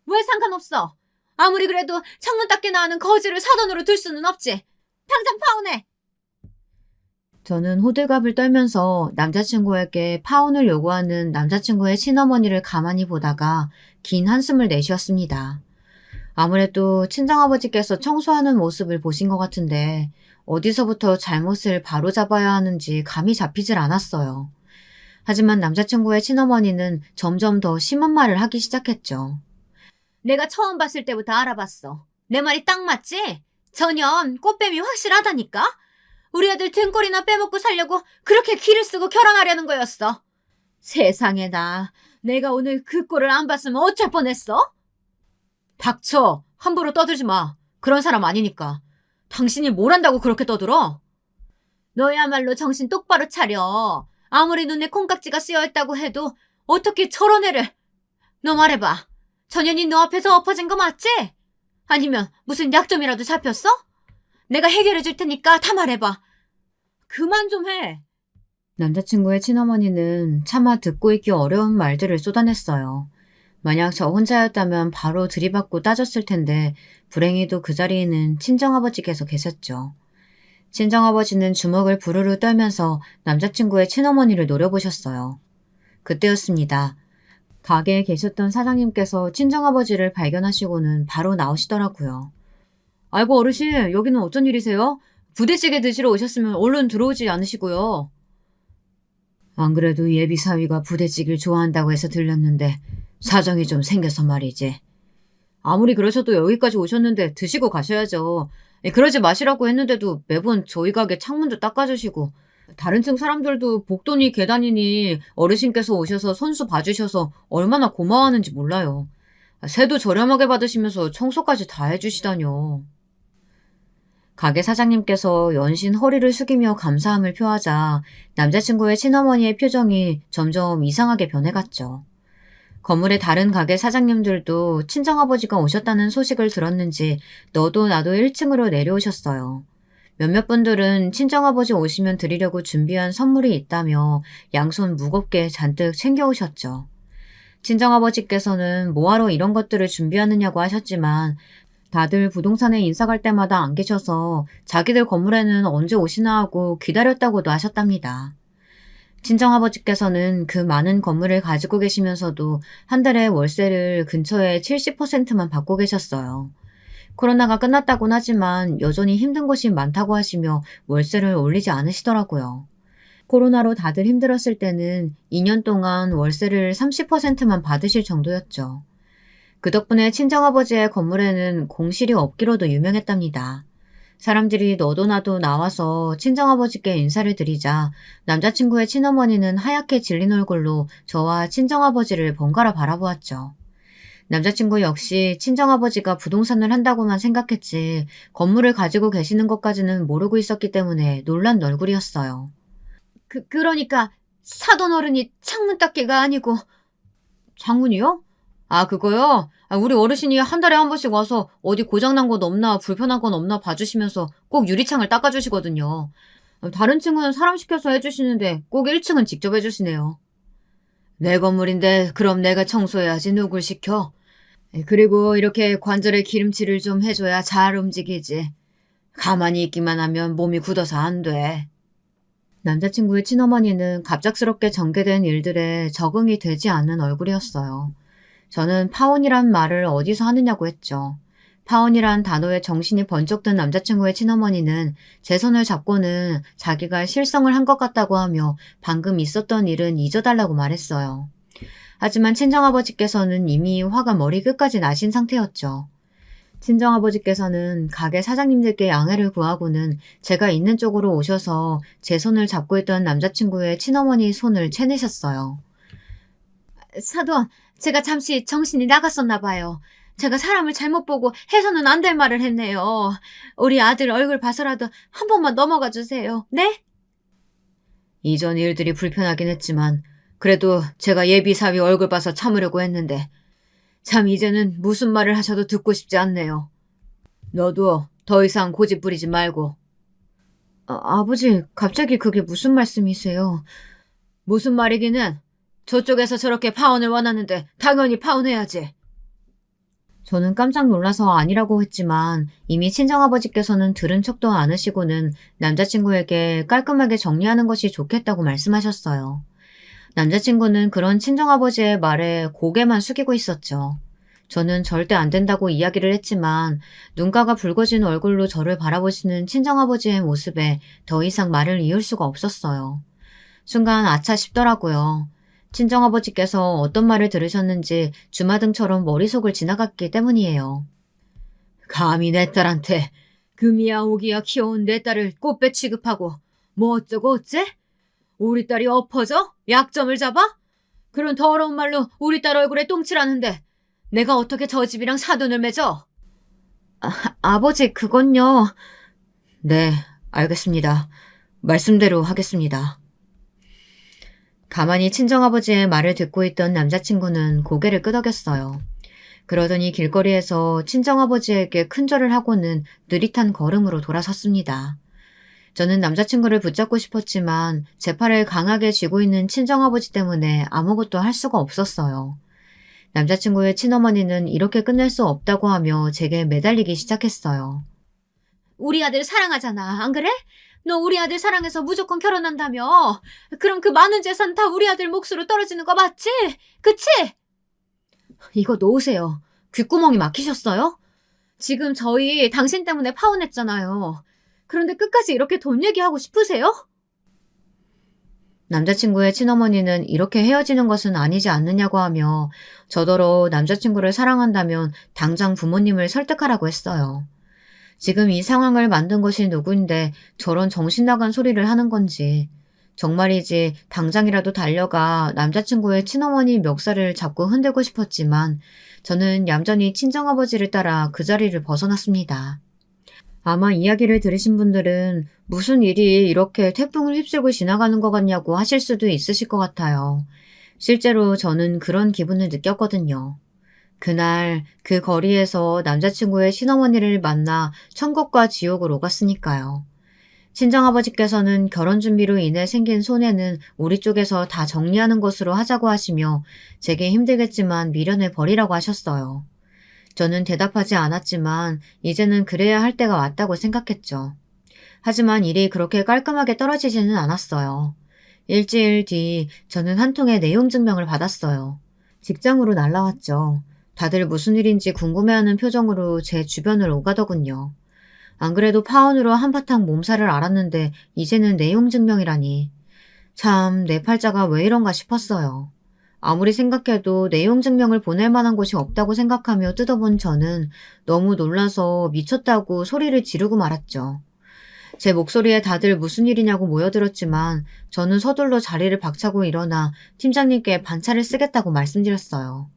왜 상관없어? 아무리 그래도 창문 닦기나 하는 거지를 사돈으로 둘 수는 없지. 당장 파혼해. 저는 호들갑을 떨면서 남자친구에게 파혼을 요구하는 남자친구의 친어머니를 가만히 보다가 긴 한숨을 내쉬었습니다. 아무래도 친정아버지께서 청소하는 모습을 보신 것 같은데 어디서부터 잘못을 바로잡아야 하는지 감이 잡히질 않았어요. 하지만 남자친구의 친어머니는 점점 더 심한 말을 하기 시작했죠. 내가 처음 봤을 때부터 알아봤어. 내 말이 딱 맞지? 전혀 꽃뱀이 확실하다니까? 우리 아들 등골이나 빼먹고 살려고 그렇게 기를 쓰고 결혼하려는 거였어. 세상에 내가 오늘 그 꼴을 안 봤으면 어쩔 뻔했어? 닥쳐. 함부로 떠들지 마. 그런 사람 아니니까. 당신이 뭘 한다고 그렇게 떠들어? 너야말로 정신 똑바로 차려. 아무리 눈에 콩깍지가 쓰여있다고 해도 어떻게 저런 애를. 너 말해봐. 전현이 너 앞에서 엎어진 거 맞지? 아니면 무슨 약점이라도 잡혔어? 내가 해결해 줄 테니까 다 말해봐. 그만 좀 해. 남자친구의 친어머니는 차마 듣고 있기 어려운 말들을 쏟아냈어요. 만약 저 혼자였다면 바로 들이받고 따졌을 텐데 불행히도 그 자리에는 친정아버지께서 계셨죠. 친정아버지는 주먹을 부르르 떨면서 남자친구의 친어머니를 노려보셨어요. 그때였습니다. 가게에 계셨던 사장님께서 친정아버지를 발견하시고는 바로 나오시더라고요. 아이고 어르신, 여기는 어쩐 일이세요? 부대찌개 드시러 오셨으면 얼른 들어오지 않으시고요. 안 그래도 예비 사위가 부대찌개를 좋아한다고 해서 들렸는데 사정이 좀 생겨서 말이지. 아무리 그러셔도 여기까지 오셨는데 드시고 가셔야죠. 그러지 마시라고 했는데도 매번 저희 가게 창문도 닦아주시고 다른 층 사람들도 복도니 계단이니 어르신께서 오셔서 손수 봐주셔서 얼마나 고마워하는지 몰라요. 세도 저렴하게 받으시면서 청소까지 다 해주시다뇨. 가게 사장님께서 연신 허리를 숙이며 감사함을 표하자 남자친구의 친어머니의 표정이 점점 이상하게 변해갔죠. 건물의 다른 가게 사장님들도 친정아버지가 오셨다는 소식을 들었는지 너도 나도 1층으로 내려오셨어요. 몇몇 분들은 친정아버지 오시면 드리려고 준비한 선물이 있다며 양손 무겁게 잔뜩 챙겨오셨죠. 친정아버지께서는 뭐하러 이런 것들을 준비하느냐고 하셨지만 다들 부동산에 인사 갈 때마다 안 계셔서 자기들 건물에는 언제 오시나 하고 기다렸다고도 하셨답니다. 친정아버지께서는 그 많은 건물을 가지고 계시면서도 한 달에 월세를 근처에 70%만 받고 계셨어요. 코로나가 끝났다곤 하지만 여전히 힘든 곳이 많다고 하시며 월세를 올리지 않으시더라고요. 코로나로 다들 힘들었을 때는 2년 동안 월세를 30%만 받으실 정도였죠. 그 덕분에 친정아버지의 건물에는 공실이 없기로도 유명했답니다. 사람들이 너도 나도 나와서 친정아버지께 인사를 드리자 남자친구의 친어머니는 하얗게 질린 얼굴로 저와 친정아버지를 번갈아 바라보았죠. 남자친구 역시 친정아버지가 부동산을 한다고만 생각했지 건물을 가지고 계시는 것까지는 모르고 있었기 때문에 놀란 얼굴이었어요. 그러니까 사돈 어른이 창문 닦기가 아니고. 창문이요? 아, 그거요? 아, 우리 어르신이 한 달에 한 번씩 와서 어디 고장난 건 없나 불편한 건 없나 봐주시면서 꼭 유리창을 닦아주시거든요. 다른 층은 사람 시켜서 해주시는데 꼭 1층은 직접 해주시네요. 내 건물인데 그럼 내가 청소해야지 누굴 시켜? 그리고 이렇게 관절에 기름칠을 좀 해줘야 잘 움직이지. 가만히 있기만 하면 몸이 굳어서 안 돼. 남자친구의 친어머니는 갑작스럽게 전개된 일들에 적응이 되지 않는 얼굴이었어요. 저는 파혼이란 말을 어디서 하느냐고 했죠. 파혼이란 단어에 정신이 번쩍 든 남자친구의 친어머니는 제 손을 잡고는 자기가 실성을 한 것 같다고 하며 방금 있었던 일은 잊어달라고 말했어요. 하지만 친정아버지께서는 이미 화가 머리 끝까지 나신 상태였죠. 친정아버지께서는 가게 사장님들께 양해를 구하고는 제가 있는 쪽으로 오셔서 제 손을 잡고 있던 남자친구의 친어머니 손을 채내셨어요. 사돈, 제가 잠시 정신이 나갔었나 봐요. 제가 사람을 잘못 보고 해서는 안 될 말을 했네요. 우리 아들 얼굴 봐서라도 한 번만 넘어가 주세요. 네? 이전 일들이 불편하긴 했지만 그래도 제가 예비사위 얼굴 봐서 참으려고 했는데 참 이제는 무슨 말을 하셔도 듣고 싶지 않네요. 너도 더 이상 고집 부리지 말고. 아버지, 갑자기 그게 무슨 말씀이세요? 무슨 말이기는 저쪽에서 저렇게 파혼을 원하는데 당연히 파혼해야지. 저는 깜짝 놀라서 아니라고 했지만 이미 친정아버지께서는 들은 척도 않으시고는 남자친구에게 깔끔하게 정리하는 것이 좋겠다고 말씀하셨어요. 남자친구는 그런 친정아버지의 말에 고개만 숙이고 있었죠. 저는 절대 안 된다고 이야기를 했지만 눈가가 붉어진 얼굴로 저를 바라보시는 친정아버지의 모습에 더 이상 말을 이을 수가 없었어요. 순간 아차 싶더라고요. 친정아버지께서 어떤 말을 들으셨는지 주마등처럼 머릿속을 지나갔기 때문이에요. 감히 내 딸한테 금이야 오기야 키워온 내 딸을 꽃배 취급하고 뭐 어쩌고 어째? 우리 딸이 엎어져? 약점을 잡아? 그런 더러운 말로 우리 딸 얼굴에 똥칠하는데 내가 어떻게 저 집이랑 사돈을 맺어? 아버지, 그건요. 네, 알겠습니다. 말씀대로 하겠습니다. 가만히 친정아버지의 말을 듣고 있던 남자친구는 고개를 끄덕였어요. 그러더니 길거리에서 친정아버지에게 큰절을 하고는 느릿한 걸음으로 돌아섰습니다. 저는 남자친구를 붙잡고 싶었지만 제 팔을 강하게 쥐고 있는 친정아버지 때문에 아무것도 할 수가 없었어요. 남자친구의 친어머니는 이렇게 끝낼 수 없다고 하며 제게 매달리기 시작했어요. 우리 아들 사랑하잖아, 안 그래? 너 우리 아들 사랑해서 무조건 결혼한다며. 그럼 그 많은 재산 다 우리 아들 몫으로 떨어지는 거 맞지? 그치? 이거 놓으세요. 귓구멍이 막히셨어요? 지금 저희 당신 때문에 파혼했잖아요. 그런데 끝까지 이렇게 돈 얘기하고 싶으세요? 남자친구의 친어머니는 이렇게 헤어지는 것은 아니지 않느냐고 하며 저더러 남자친구를 사랑한다면 당장 부모님을 설득하라고 했어요. 지금 이 상황을 만든 것이 누구인데 저런 정신 나간 소리를 하는 건지. 정말이지 당장이라도 달려가 남자친구의 친어머니 멱살을 잡고 흔들고 싶었지만 저는 얌전히 친정아버지를 따라 그 자리를 벗어났습니다. 아마 이야기를 들으신 분들은 무슨 일이 이렇게 태풍을 휩쓸고 지나가는 것 같냐고 하실 수도 있으실 것 같아요. 실제로 저는 그런 기분을 느꼈거든요. 그날 그 거리에서 남자친구의 친어머니를 만나 천국과 지옥을 오갔으니까요. 친정아버지께서는 결혼 준비로 인해 생긴 손해는 우리 쪽에서 다 정리하는 것으로 하자고 하시며 제게 힘들겠지만 미련을 버리라고 하셨어요. 저는 대답하지 않았지만 이제는 그래야 할 때가 왔다고 생각했죠. 하지만 일이 그렇게 깔끔하게 떨어지지는 않았어요. 일주일 뒤 저는 한 통의 내용 증명을 받았어요. 직장으로 날라왔죠. 다들 무슨 일인지 궁금해하는 표정으로 제 주변을 오가더군요. 안 그래도 파혼으로 한바탕 몸살을 앓았는데 이제는 내용 증명이라니. 참, 내 팔자가 왜 이런가 싶었어요. 아무리 생각해도 내용 증명을 보낼 만한 곳이 없다고 생각하며 뜯어본 저는 너무 놀라서 미쳤다고 소리를 지르고 말았죠. 제 목소리에 다들 무슨 일이냐고 모여들었지만 저는 서둘러 자리를 박차고 일어나 팀장님께 반차를 쓰겠다고 말씀드렸어요.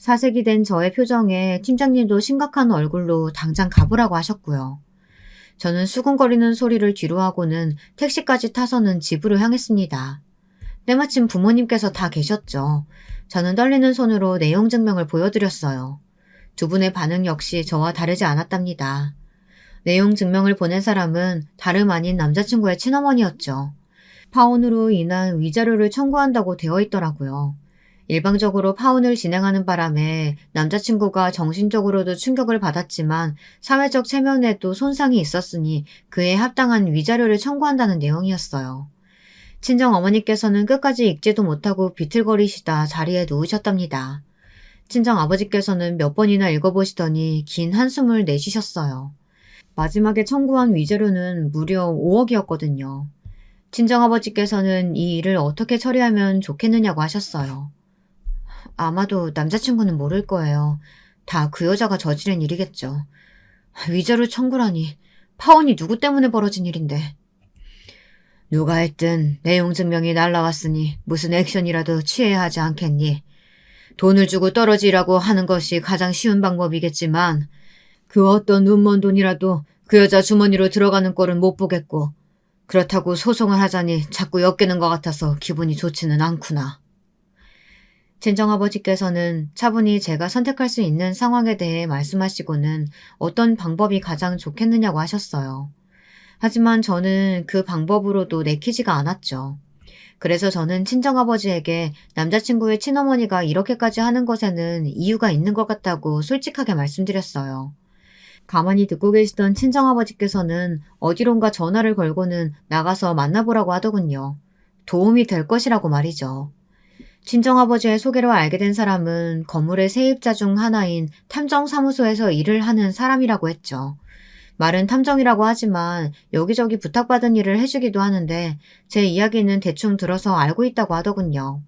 사색이 된 저의 표정에 팀장님도 심각한 얼굴로 당장 가보라고 하셨고요. 저는 수근거리는 소리를 뒤로하고는 택시까지 타서는 집으로 향했습니다. 때마침 부모님께서 다 계셨죠. 저는 떨리는 손으로 내용 증명을 보여드렸어요. 두 분의 반응 역시 저와 다르지 않았답니다. 내용 증명을 보낸 사람은 다름 아닌 남자친구의 친어머니였죠. 파혼으로 인한 위자료를 청구한다고 되어 있더라고요. 일방적으로 파혼을 진행하는 바람에 남자친구가 정신적으로도 충격을 받았지만 사회적 체면에도 손상이 있었으니 그에 합당한 위자료를 청구한다는 내용이었어요. 친정 어머니께서는 끝까지 읽지도 못하고 비틀거리시다 자리에 누우셨답니다. 친정 아버지께서는 몇 번이나 읽어보시더니 긴 한숨을 내쉬셨어요. 마지막에 청구한 위자료는 무려 5억이었거든요. 친정아버지께서는 이 일을 어떻게 처리하면 좋겠느냐고 하셨어요. 아마도 남자친구는 모를 거예요. 다 그 여자가 저지른 일이겠죠. 위자료 청구라니. 파혼이 누구 때문에 벌어진 일인데. 누가 했든 내용 증명이 날라왔으니 무슨 액션이라도 취해야 하지 않겠니? 돈을 주고 떨어지라고 하는 것이 가장 쉬운 방법이겠지만 그 어떤 눈먼 돈이라도 그 여자 주머니로 들어가는 꼴은 못 보겠고 그렇다고 소송을 하자니 자꾸 엮이는 것 같아서 기분이 좋지는 않구나. 친정아버지께서는 차분히 제가 선택할 수 있는 상황에 대해 말씀하시고는 어떤 방법이 가장 좋겠느냐고 하셨어요. 하지만 저는 그 방법으로도 내키지가 않았죠. 그래서 저는 친정아버지에게 남자친구의 친어머니가 이렇게까지 하는 것에는 이유가 있는 것 같다고 솔직하게 말씀드렸어요. 가만히 듣고 계시던 친정아버지께서는 어디론가 전화를 걸고는 나가서 만나보라고 하더군요. 도움이 될 것이라고 말이죠. 친정아버지의 소개로 알게 된 사람은 건물의 세입자 중 하나인 탐정사무소에서 일을 하는 사람이라고 했죠. 말은 탐정이라고 하지만 여기저기 부탁받은 일을 해주기도 하는데 제 이야기는 대충 들어서 알고 있다고 하더군요.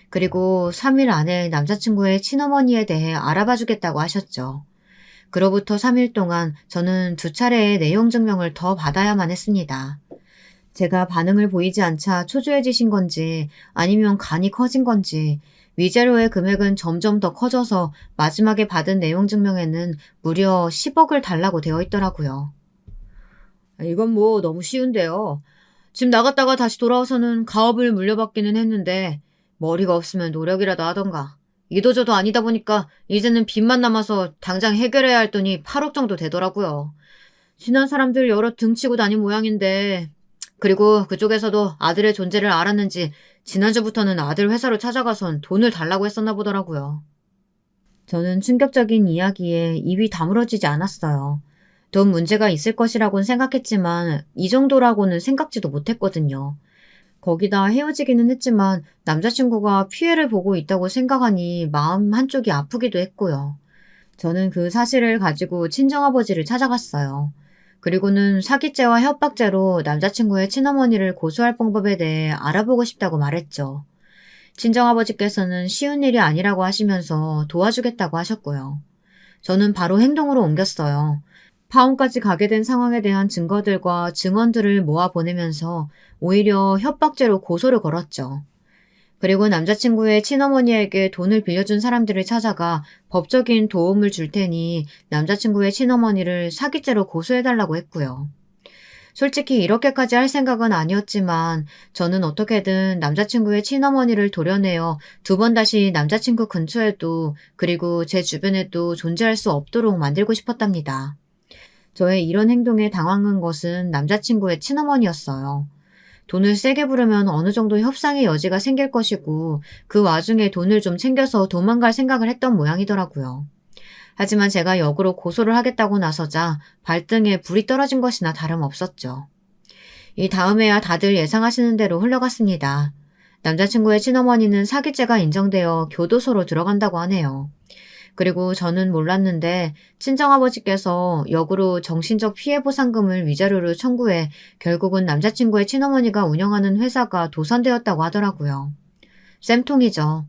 그리고 3일 안에 남자친구의 친어머니에 대해 알아봐주겠다고 하셨죠. 그로부터 3일 동안 저는 2차례의 내용 증명을 더 받아야만 했습니다. 제가 반응을 보이지 않자 초조해지신 건지 아니면 간이 커진 건지 위자료의 금액은 점점 더 커져서 마지막에 받은 내용 증명에는 무려 10억을 달라고 되어 있더라고요. 이건 뭐 너무 쉬운데요. 집 나갔다가 다시 돌아와서는 가업을 물려받기는 했는데 머리가 없으면 노력이라도 하던가. 이도저도 아니다 보니까 이제는 빚만 남아서 당장 해결해야 할 돈이 8억 정도 되더라고요. 지난 사람들 여러 등치고 다닌 모양인데 그리고 그쪽에서도 아들의 존재를 알았는지 지난주부터는 아들 회사로 찾아가선 돈을 달라고 했었나 보더라고요. 저는 충격적인 이야기에 입이 다물어지지 않았어요. 돈 문제가 있을 것이라고는 생각했지만 이 정도라고는 생각지도 못했거든요. 거기다 헤어지기는 했지만 남자친구가 피해를 보고 있다고 생각하니 마음 한쪽이 아프기도 했고요. 저는 그 사실을 가지고 친정아버지를 찾아갔어요. 그리고는 사기죄와 협박죄로 남자친구의 친어머니를 고소할 방법에 대해 알아보고 싶다고 말했죠. 친정아버지께서는 쉬운 일이 아니라고 하시면서 도와주겠다고 하셨고요. 저는 바로 행동으로 옮겼어요. 파혼까지 가게 된 상황에 대한 증거들과 증언들을 모아 보내면서 오히려 협박죄로 고소를 걸었죠. 그리고 남자친구의 친어머니에게 돈을 빌려준 사람들을 찾아가 법적인 도움을 줄 테니 남자친구의 친어머니를 사기죄로 고소해달라고 했고요. 솔직히 이렇게까지 할 생각은 아니었지만 저는 어떻게든 남자친구의 친어머니를 도려내어 2번 다시 남자친구 근처에도 그리고 제 주변에도 존재할 수 없도록 만들고 싶었답니다. 저의 이런 행동에 당황한 것은 남자친구의 친어머니였어요. 돈을 세게 부르면 어느 정도 협상의 여지가 생길 것이고 그 와중에 돈을 좀 챙겨서 도망갈 생각을 했던 모양이더라고요. 하지만 제가 역으로 고소를 하겠다고 나서자 발등에 불이 떨어진 것이나 다름없었죠. 이 다음에야 다들 예상하시는 대로 흘러갔습니다. 남자친구의 친어머니는 사기죄가 인정되어 교도소로 들어간다고 하네요. 그리고 저는 몰랐는데 친정아버지께서 역으로 정신적 피해 보상금을 위자료로 청구해 결국은 남자친구의 친어머니가 운영하는 회사가 도산되었다고 하더라고요. 쌤통이죠.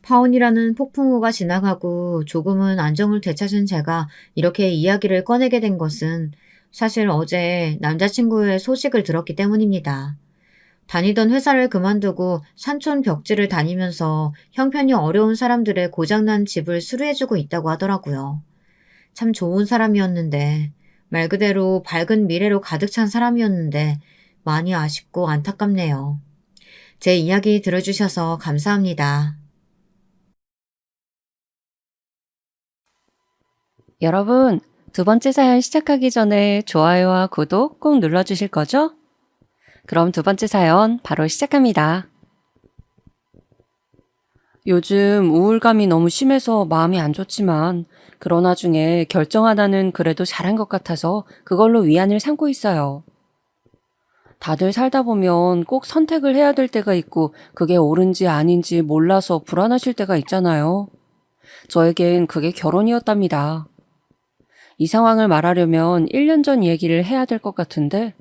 파혼이라는 폭풍우가 지나가고 조금은 안정을 되찾은 제가 이렇게 이야기를 꺼내게 된 것은 사실 어제 남자친구의 소식을 들었기 때문입니다. 다니던 회사를 그만두고 산촌 벽지를 다니면서 형편이 어려운 사람들의 고장난 집을 수리해주고 있다고 하더라고요. 참 좋은 사람이었는데, 말 그대로 밝은 미래로 가득 찬 사람이었는데, 많이 아쉽고 안타깝네요. 제 이야기 들어주셔서 감사합니다. 여러분, 두 번째 사연 시작하기 전에 좋아요와 구독 꼭 눌러주실 거죠? 그럼 두 번째 사연 바로 시작합니다. 요즘 우울감이 너무 심해서 마음이 안 좋지만 그런 와중에 결정 하나는 그래도 잘한 것 같아서 그걸로 위안을 삼고 있어요. 다들 살다 보면 꼭 선택을 해야 될 때가 있고 그게 옳은지 아닌지 몰라서 불안하실 때가 있잖아요. 저에겐 그게 결혼이었답니다. 이 상황을 말하려면 1년 전 얘기를 해야 될 것 같은데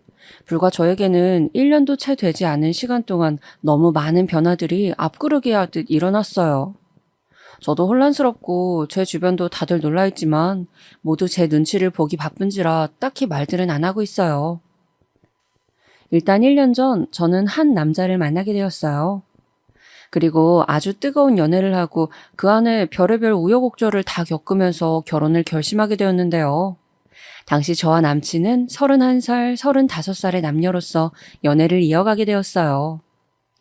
불과 저에게는 1년도 채 되지 않은 시간 동안 너무 많은 변화들이 앞구르기 하듯 일어났어요. 저도 혼란스럽고 제 주변도 다들 놀라있지만 모두 제 눈치를 보기 바쁜지라 딱히 말들은 안 하고 있어요. 일단 1년 전 저는 한 남자를 만나게 되었어요. 그리고 아주 뜨거운 연애를 하고 그 안에 별의별 우여곡절을 다 겪으면서 결혼을 결심하게 되었는데요. 당시 저와 남친은 31살, 35살의 남녀로서 연애를 이어가게 되었어요.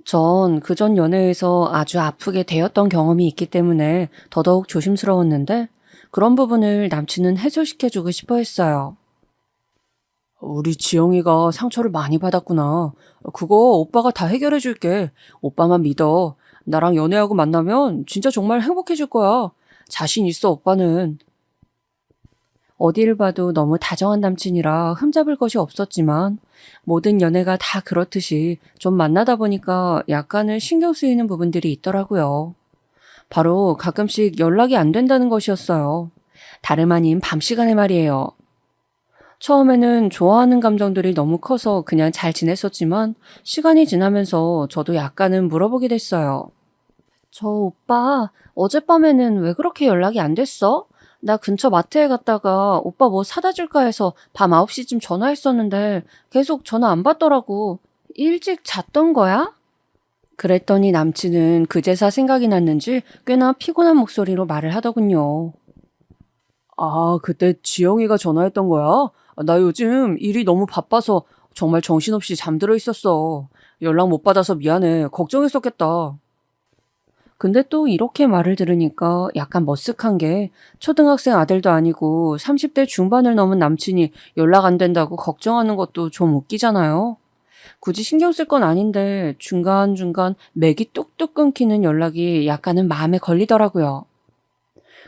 전 그전 연애에서 아주 아프게 되었던 경험이 있기 때문에 더더욱 조심스러웠는데 그런 부분을 남친은 해소시켜주고 싶어 했어요. 우리 지영이가 상처를 많이 받았구나. 그거 오빠가 다 해결해줄게. 오빠만 믿어. 나랑 연애하고 만나면 진짜 정말 행복해질 거야. 자신 있어, 오빠는. 어디를 봐도 너무 다정한 남친이라 흠잡을 것이 없었지만 모든 연애가 다 그렇듯이 좀 만나다 보니까 약간은 신경 쓰이는 부분들이 있더라고요. 바로 가끔씩 연락이 안 된다는 것이었어요. 다름 아닌 밤 시간에 말이에요. 처음에는 좋아하는 감정들이 너무 커서 그냥 잘 지냈었지만 시간이 지나면서 저도 약간은 물어보게 됐어요. 저 오빠 어젯밤에는 왜 그렇게 연락이 안 됐어? 나 근처 마트에 갔다가 오빠 뭐 사다 줄까 해서 밤 9시쯤 전화했었는데 계속 전화 안 받더라고. 일찍 잤던 거야? 그랬더니 남친은 그제서 생각이 났는지 꽤나 피곤한 목소리로 말을 하더군요. 아, 그때 지영이가 전화했던 거야? 나 요즘 일이 너무 바빠서 정말 정신없이 잠들어 있었어. 연락 못 받아서 미안해. 걱정했었겠다. 근데 또 이렇게 말을 들으니까 약간 머쓱한 게 초등학생 아들도 아니고 30대 중반을 넘은 남친이 연락 안 된다고 걱정하는 것도 좀 웃기잖아요. 굳이 신경 쓸 건 아닌데 중간중간 맥이 뚝뚝 끊기는 연락이 약간은 마음에 걸리더라고요.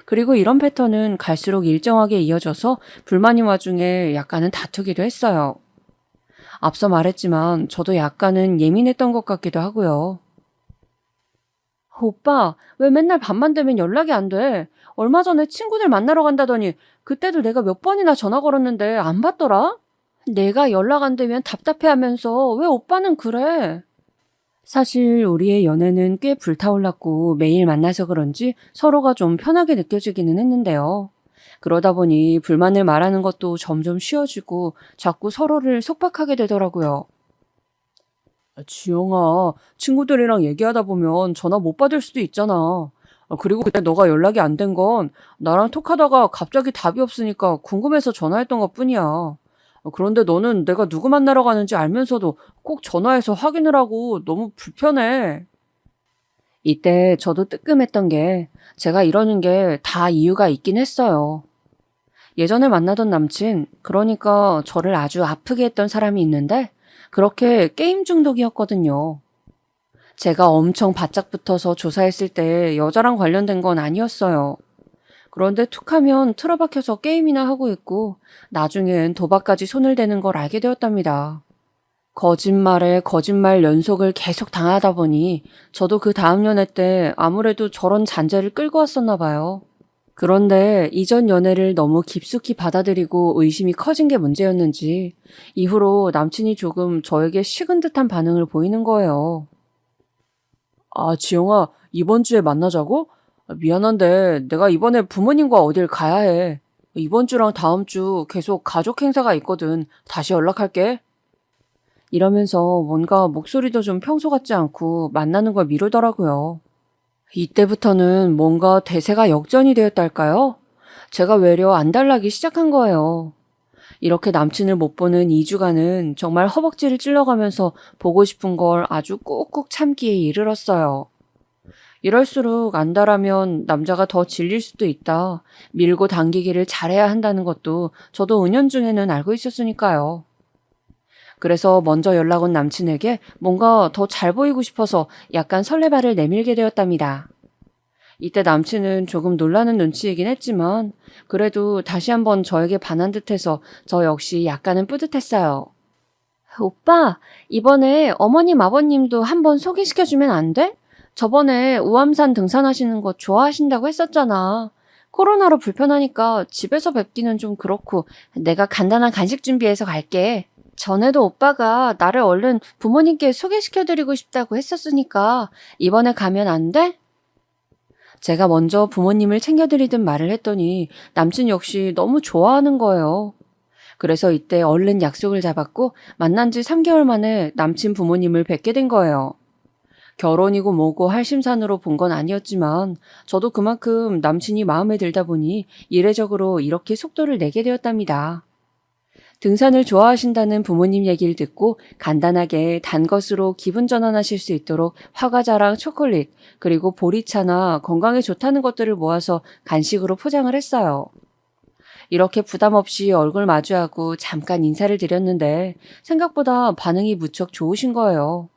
그리고 이런 패턴은 갈수록 일정하게 이어져서 불만인 와중에 약간은 다투기도 했어요. 앞서 말했지만 저도 약간은 예민했던 것 같기도 하고요. 오빠, 왜 맨날 밤만 되면 연락이 안 돼? 얼마 전에 친구들 만나러 간다더니 그때도 내가 몇 번이나 전화 걸었는데 안 받더라? 내가 연락 안 되면 답답해하면서 왜 오빠는 그래? 사실 우리의 연애는 꽤 불타올랐고 매일 만나서 그런지 서로가 좀 편하게 느껴지기는 했는데요. 그러다 보니 불만을 말하는 것도 점점 쉬워지고 자꾸 서로를 속박하게 되더라고요. 지영아, 친구들이랑 얘기하다 보면 전화 못 받을 수도 있잖아. 그리고 그때 너가 연락이 안 된 건 나랑 톡하다가 갑자기 답이 없으니까 궁금해서 전화했던 것뿐이야. 그런데 너는 내가 누구 만나러 가는지 알면서도 꼭 전화해서 확인을 하고 너무 불편해. 이때 저도 뜨끔했던 게 제가 이러는 게 다 이유가 있긴 했어요. 예전에 만나던 남친, 그러니까 저를 아주 아프게 했던 사람이 있는데 그렇게 게임 중독이었거든요. 제가 엄청 바짝 붙어서 조사했을 때 여자랑 관련된 건 아니었어요. 그런데 툭하면 틀어박혀서 게임이나 하고 있고 나중엔 도박까지 손을 대는 걸 알게 되었답니다. 거짓말에 거짓말 연속을 계속 당하다 보니 저도 그 다음 연애 때 아무래도 저런 잔재를 끌고 왔었나 봐요. 그런데 이전 연애를 너무 깊숙이 받아들이고 의심이 커진 게 문제였는지 이후로 남친이 조금 저에게 식은 듯한 반응을 보이는 거예요. 아, 지영아, 이번 주에 만나자고? 미안한데 내가 이번에 부모님과 어딜 가야 해. 이번 주랑 다음 주 계속 가족 행사가 있거든. 다시 연락할게. 이러면서 뭔가 목소리도 좀 평소 같지 않고 만나는 걸 미루더라고요. 이때부터는 뭔가 대세가 역전이 되었달까요? 제가 외려 안달나기 시작한 거예요. 이렇게 남친을 못 보는 2주간은 정말 허벅지를 찔러가면서 보고 싶은 걸 아주 꾹꾹 참기에 이르렀어요. 이럴수록 안달하면 남자가 더 질릴 수도 있다. 밀고 당기기를 잘해야 한다는 것도 저도 은연중에는 알고 있었으니까요. 그래서 먼저 연락 온 남친에게 뭔가 더 잘 보이고 싶어서 약간 설레발을 내밀게 되었답니다. 이때 남친은 조금 놀라는 눈치이긴 했지만 그래도 다시 한번 저에게 반한 듯해서 저 역시 약간은 뿌듯했어요. 오빠, 이번에 어머님 아버님도 한번 소개시켜주면 안 돼? 저번에 우암산 등산하시는 거 좋아하신다고 했었잖아. 코로나로 불편하니까 집에서 뵙기는 좀 그렇고 내가 간단한 간식 준비해서 갈게. 전에도 오빠가 나를 얼른 부모님께 소개시켜드리고 싶다고 했었으니까 이번에 가면 안 돼? 제가 먼저 부모님을 챙겨드리든 말을 했더니 남친 역시 너무 좋아하는 거예요. 그래서 이때 얼른 약속을 잡았고 만난 지 3개월 만에 남친 부모님을 뵙게 된 거예요. 결혼이고 뭐고 할 심산으로 본 건 아니었지만 저도 그만큼 남친이 마음에 들다 보니 이례적으로 이렇게 속도를 내게 되었답니다. 등산을 좋아하신다는 부모님 얘기를 듣고 간단하게 단 것으로 기분 전환하실 수 있도록 화과자랑 초콜릿, 그리고 보리차나 건강에 좋다는 것들을 모아서 간식으로 포장을 했어요. 이렇게 부담 없이 얼굴 마주하고 잠깐 인사를 드렸는데 생각보다 반응이 무척 좋으신 거예요.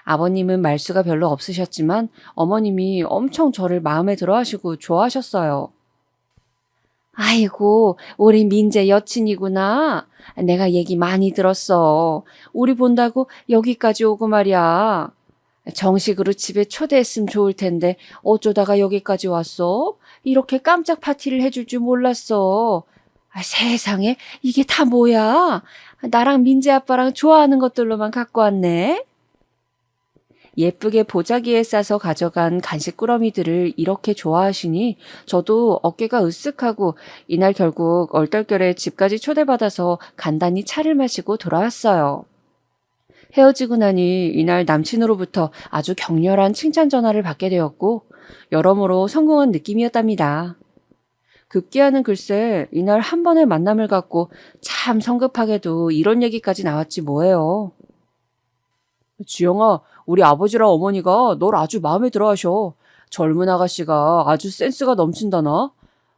아버님은 말수가 별로 없으셨지만 어머님이 엄청 저를 마음에 들어 하시고 좋아하셨어요. 아이고, 우리 민재 여친이구나. 내가 얘기 많이 들었어. 우리 본다고 여기까지 오고 말이야. 정식으로 집에 초대했으면 좋을 텐데 어쩌다가 여기까지 왔어? 이렇게 깜짝 파티를 해줄 줄 몰랐어. 세상에, 이게 다 뭐야? 나랑 민재 아빠랑 좋아하는 것들로만 갖고 왔네. 예쁘게 보자기에 싸서 가져간 간식 꾸러미들을 이렇게 좋아하시니 저도 어깨가 으쓱하고 이날 결국 얼떨결에 집까지 초대받아서 간단히 차를 마시고 돌아왔어요. 헤어지고 나니 이날 남친으로부터 아주 격렬한 칭찬 전화를 받게 되었고 여러모로 성공한 느낌이었답니다. 급기야는 글쎄 이날 한 번의 만남을 갖고 참 성급하게도 이런 얘기까지 나왔지 뭐예요. 지영아, 우리 아버지랑 어머니가 널 아주 마음에 들어 하셔. 젊은 아가씨가 아주 센스가 넘친다나?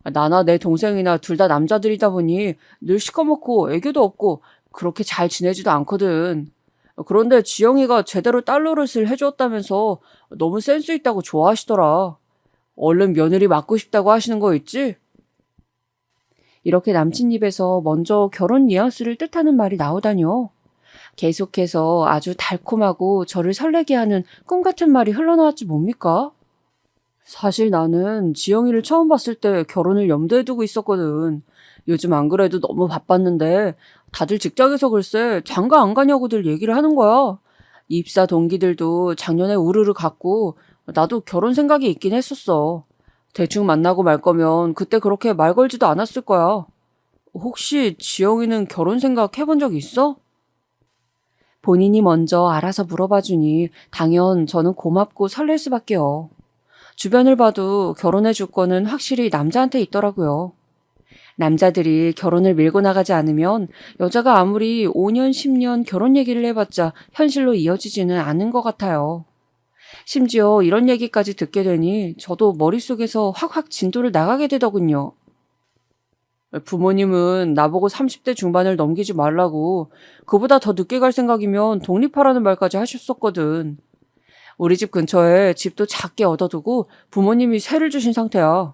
나나 내 동생이나 둘 다 남자들이다 보니 늘 시커멓고 애교도 없고 그렇게 잘 지내지도 않거든. 그런데 지영이가 제대로 딸 노릇을 해주었다면서 너무 센스 있다고 좋아하시더라. 얼른 며느리 맡고 싶다고 하시는 거 있지? 이렇게 남친 입에서 먼저 결혼 뉘앙스를 뜻하는 말이 나오다뇨. 계속해서 아주 달콤하고 저를 설레게 하는 꿈 같은 말이 흘러나왔지 뭡니까? 사실 나는 지영이를 처음 봤을 때 결혼을 염두에 두고 있었거든. 요즘 안 그래도 너무 바빴는데 다들 직장에서 글쎄 장가 안 가냐고들 얘기를 하는 거야. 입사 동기들도 작년에 우르르 갔고 나도 결혼 생각이 있긴 했었어. 대충 만나고 말 거면 그때 그렇게 말 걸지도 않았을 거야. 혹시 지영이는 결혼 생각 해본 적 있어? 본인이 먼저 알아서 물어봐주니 당연 저는 고맙고 설렐 수밖에요. 주변을 봐도 결혼해줄 거는 확실히 남자한테 있더라고요. 남자들이 결혼을 밀고 나가지 않으면 여자가 아무리 5년, 10년 결혼 얘기를 해봤자 현실로 이어지지는 않은 것 같아요. 심지어 이런 얘기까지 듣게 되니 저도 머릿속에서 확확 진도를 나가게 되더군요. 부모님은 나보고 30대 중반을 넘기지 말라고 그보다 더 늦게 갈 생각이면 독립하라는 말까지 하셨었거든. 우리 집 근처에 집도 작게 얻어두고 부모님이 세를 주신 상태야.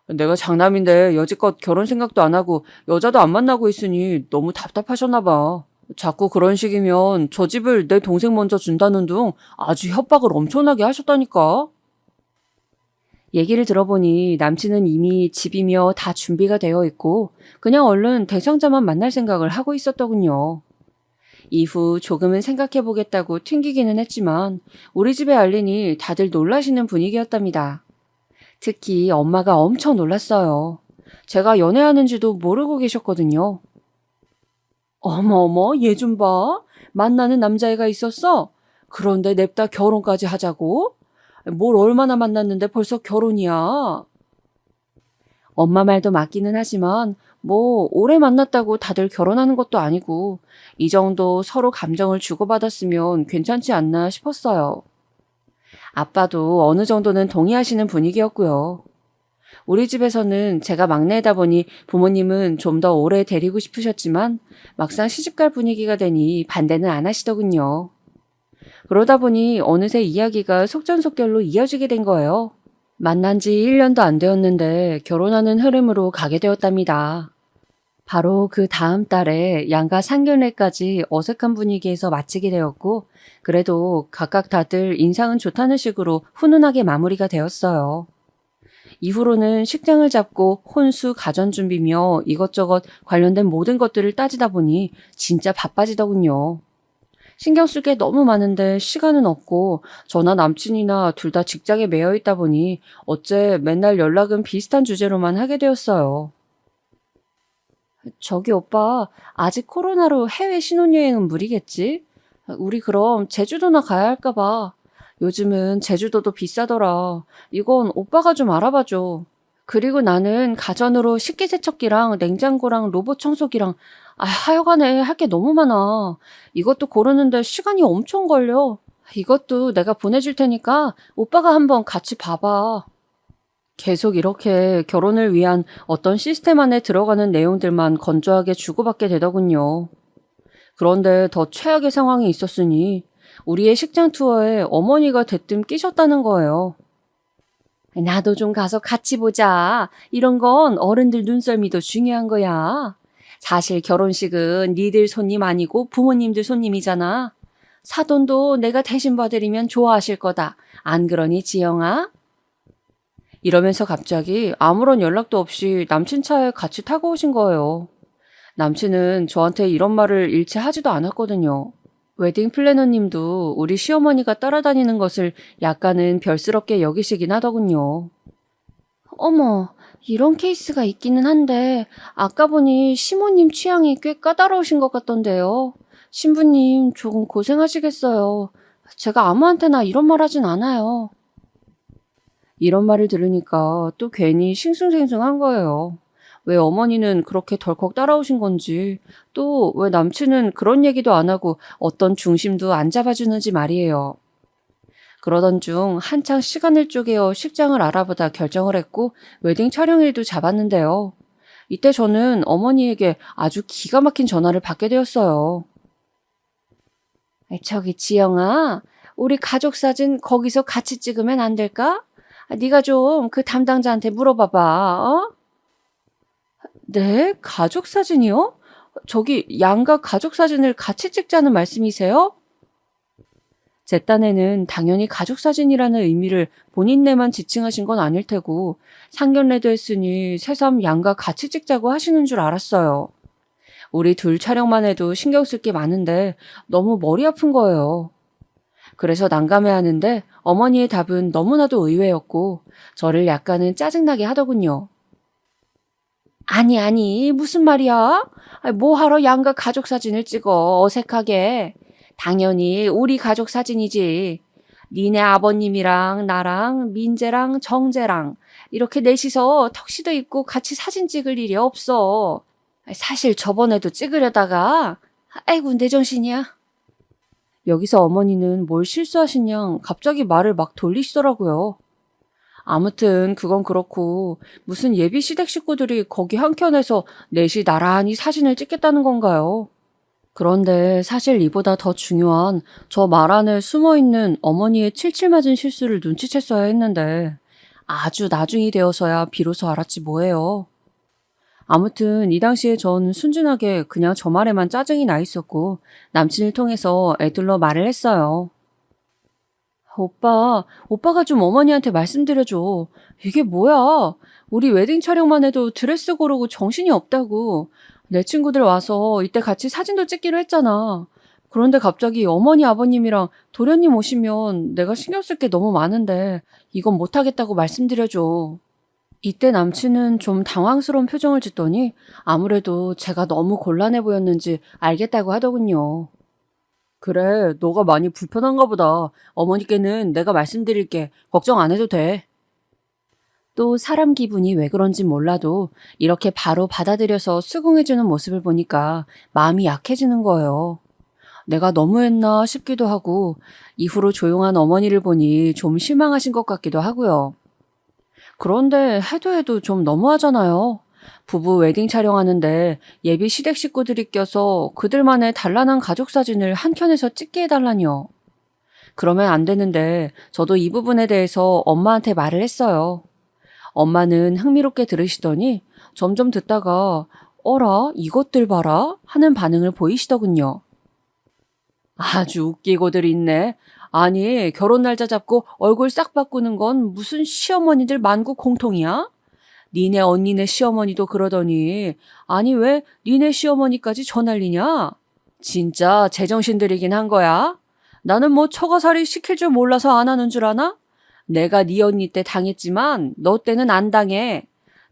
내가 장남인데 여지껏 결혼 생각도 안 하고 여자도 안 만나고 있으니 너무 답답하셨나 봐. 자꾸 그런 식이면 저 집을 내 동생 먼저 준다는 둥 아주 협박을 엄청나게 하셨다니까. 얘기를 들어보니 남친은 이미 집이며 다 준비가 되어 있고 그냥 얼른 대상자만 만날 생각을 하고 있었더군요. 이후 조금은 생각해보겠다고 튕기기는 했지만 우리 집에 알리니 다들 놀라시는 분위기였답니다. 특히 엄마가 엄청 놀랐어요. 제가 연애하는지도 모르고 계셨거든요. 어머어머, 얘 좀 봐. 만나는 남자애가 있었어? 그런데 냅다 결혼까지 하자고? 뭘 얼마나 만났는데 벌써 결혼이야? 엄마 말도 맞기는 하지만 뭐 오래 만났다고 다들 결혼하는 것도 아니고 이 정도 서로 감정을 주고받았으면 괜찮지 않나 싶었어요. 아빠도 어느 정도는 동의하시는 분위기였고요. 우리 집에서는 제가 막내다 보니 부모님은 좀 더 오래 데리고 싶으셨지만 막상 시집갈 분위기가 되니 반대는 안 하시더군요. 그러다 보니 어느새 이야기가 속전속결로 이어지게 된 거예요. 만난 지 1년도 안 되었는데 결혼하는 흐름으로 가게 되었답니다. 바로 그 다음 달에 양가 상견례까지 어색한 분위기에서 마치게 되었고 그래도 각각 다들 인상은 좋다는 식으로 훈훈하게 마무리가 되었어요. 이후로는 식장을 잡고 혼수 가전 준비며 이것저것 관련된 모든 것들을 따지다 보니 진짜 바빠지더군요. 신경 쓸 게 너무 많은데 시간은 없고 저나 남친이나 둘 다 직장에 매여 있다 보니 어째 맨날 연락은 비슷한 주제로만 하게 되었어요. 저기 오빠, 아직 코로나로 해외 신혼여행은 무리겠지? 우리 그럼 제주도나 가야 할까 봐. 요즘은 제주도도 비싸더라. 이건 오빠가 좀 알아봐줘. 그리고 나는 가전으로 식기세척기랑 냉장고랑 로봇 청소기랑 하여간에 할 게 너무 많아. 이것도 고르는데 시간이 엄청 걸려. 이것도 내가 보내줄 테니까 오빠가 한번 같이 봐봐. 계속 이렇게 결혼을 위한 어떤 시스템 안에 들어가는 내용들만 건조하게 주고받게 되더군요. 그런데 더 최악의 상황이 있었으니 우리의 식장 투어에 어머니가 대뜸 끼셨다는 거예요. 나도 좀 가서 같이 보자. 이런 건 어른들 눈썰미도 중요한 거야. 사실 결혼식은 니들 손님 아니고 부모님들 손님이잖아. 사돈도 내가 대신 봐드리면 좋아하실 거다. 안 그러니 지영아? 이러면서 갑자기 아무런 연락도 없이 남친 차에 같이 타고 오신 거예요. 남친은 저한테 이런 말을 일체 하지도 않았거든요. 웨딩 플래너님도 우리 시어머니가 따라다니는 것을 약간은 별스럽게 여기시긴 하더군요. 어머, 이런 케이스가 있기는 한데 아까 보니 시모님 취향이 꽤 까다로우신 것 같던데요. 신부님 조금 고생하시겠어요. 제가 아무한테나 이런 말 하진 않아요. 이런 말을 들으니까 또 괜히 싱숭생숭한 거예요. 왜 어머니는 그렇게 덜컥 따라오신 건지, 또 왜 남친은 그런 얘기도 안 하고 어떤 중심도 안 잡아주는지 말이에요. 그러던 중 한창 시간을 쪼개어 식장을 알아보다 결정을 했고 웨딩 촬영일도 잡았는데요. 이때 저는 어머니에게 아주 기가 막힌 전화를 받게 되었어요. 저기 지영아, 우리 가족 사진 거기서 같이 찍으면 안 될까? 네가 좀 그 담당자한테 물어봐봐. 어? 네? 가족 사진이요? 저기 양가 가족 사진을 같이 찍자는 말씀이세요? 제 딴에는 당연히 가족 사진이라는 의미를 본인네만 지칭하신 건 아닐 테고 상견례도 했으니 새삼 양가 같이 찍자고 하시는 줄 알았어요. 우리 둘 촬영만 해도 신경 쓸 게 많은데 너무 머리 아픈 거예요. 그래서 난감해하는데 어머니의 답은 너무나도 의외였고 저를 약간은 짜증나게 하더군요. 아니, 무슨 말이야? 뭐하러 양가 가족 사진을 찍어, 어색하게. 당연히 우리 가족 사진이지. 니네 아버님이랑 나랑 민재랑 정재랑 이렇게 넷이서 턱시도 입고 같이 사진 찍을 일이 없어. 사실 저번에도 찍으려다가 아이고 내 정신이야. 여기서 어머니는 뭘 실수하신 양 갑자기 말을 막 돌리시더라고요. 아무튼 그건 그렇고 무슨 예비 시댁 식구들이 거기 한켠에서 넷이 나란히 사진을 찍겠다는 건가요? 그런데 사실 이보다 더 중요한 저 말 안에 숨어있는 어머니의 칠칠 맞은 실수를 눈치챘어야 했는데 아주 나중이 되어서야 비로소 알았지 뭐예요. 아무튼 이 당시에 전 순진하게 그냥 저 말에만 짜증이 나 있었고 남친을 통해서 애둘러 말을 했어요. 오빠가 좀 어머니한테 말씀드려줘. 이게 뭐야? 우리 웨딩 촬영만 해도 드레스 고르고 정신이 없다고. 내 친구들 와서 이때 같이 사진도 찍기로 했잖아. 그런데 갑자기 어머니 아버님이랑 도련님 오시면 내가 신경 쓸 게 너무 많은데 이건 못하겠다고 말씀드려줘. 이때 남친은 좀 당황스러운 표정을 짓더니 아무래도 제가 너무 곤란해 보였는지 알겠다고 하더군요. 그래, 너가 많이 불편한가 보다. 어머니께는 내가 말씀드릴게. 걱정 안 해도 돼. 또 사람 기분이 왜 그런진 몰라도 이렇게 바로 받아들여서 수긍해주는 모습을 보니까 마음이 약해지는 거예요. 내가 너무했나 싶기도 하고 이후로 조용한 어머니를 보니 좀 실망하신 것 같기도 하고요. 그런데 해도 좀 너무하잖아요. 부부 웨딩 촬영하는데 예비 시댁 식구들이 껴서 그들만의 단란한 가족 사진을 한 켠에서 찍게 해달라뇨. 그러면 안 되는데 저도 이 부분에 대해서 엄마한테 말을 했어요. 엄마는 흥미롭게 들으시더니 점점 듣다가 어라 이것들 봐라 하는 반응을 보이시더군요. 아주 웃기고들 있네. 아니 결혼 날짜 잡고 얼굴 싹 바꾸는 건 무슨 시어머니들 만국 공통이야? 니네 언니네 시어머니도 그러더니 아니 왜 니네 시어머니까지 저 난리냐? 진짜 제정신들이긴 한 거야. 나는 뭐 처가살이 시킬 줄 몰라서 안 하는 줄 아나? 내가 네 언니 때 당했지만 너 때는 안 당해.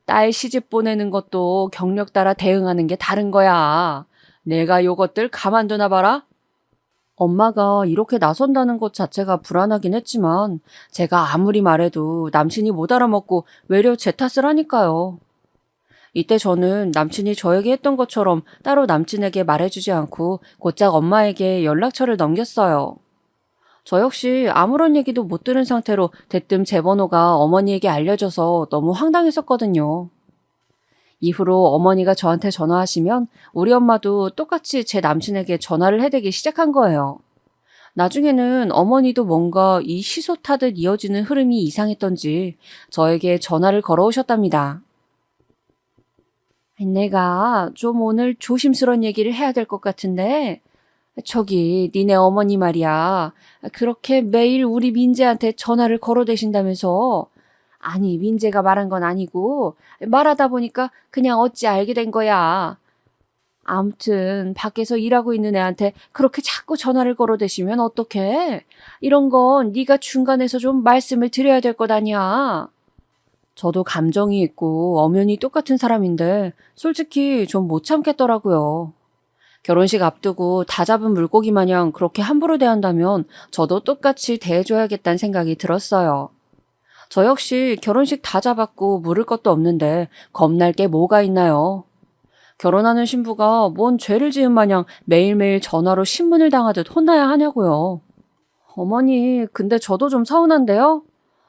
딸 시집 보내는 것도 경력 따라 대응하는 게 다른 거야. 내가 요것들 가만두나 봐라. 엄마가 이렇게 나선다는 것 자체가 불안하긴 했지만 제가 아무리 말해도 남친이 못 알아먹고 외려 제 탓을 하니까요. 이때 저는 남친이 저에게 했던 것처럼 따로 남친에게 말해주지 않고 곧장 엄마에게 연락처를 넘겼어요. 저 역시 아무런 얘기도 못 들은 상태로 대뜸 제 번호가 어머니에게 알려져서 너무 황당했었거든요. 이후로 어머니가 저한테 전화하시면 우리 엄마도 똑같이 제 남친에게 전화를 해대기 시작한 거예요. 나중에는 어머니도 뭔가 이 시소 타듯 이어지는 흐름이 이상했던지 저에게 전화를 걸어오셨답니다. 내가 좀 오늘 조심스러운 얘기를 해야 될 것 같은데 저기 니네 어머니 말이야. 그렇게 매일 우리 민재한테 전화를 걸어대신다면서. 아니 민재가 말한 건 아니고 말하다 보니까 그냥 어찌 알게 된 거야. 암튼 밖에서 일하고 있는 애한테 그렇게 자꾸 전화를 걸어대시면 어떡해? 이런 건 네가 중간에서 좀 말씀을 드려야 될 것 아니야. 저도 감정이 있고 엄연히 똑같은 사람인데 솔직히 좀 못 참겠더라고요. 결혼식 앞두고 다 잡은 물고기 마냥 그렇게 함부로 대한다면 저도 똑같이 대해줘야겠다는 생각이 들었어요. 저 역시 결혼식 다 잡았고 물을 것도 없는데 겁날 게 뭐가 있나요? 결혼하는 신부가 뭔 죄를 지은 마냥 매일매일 전화로 신문을 당하듯 혼나야 하냐고요. 어머니, 근데 저도 좀 서운한데요?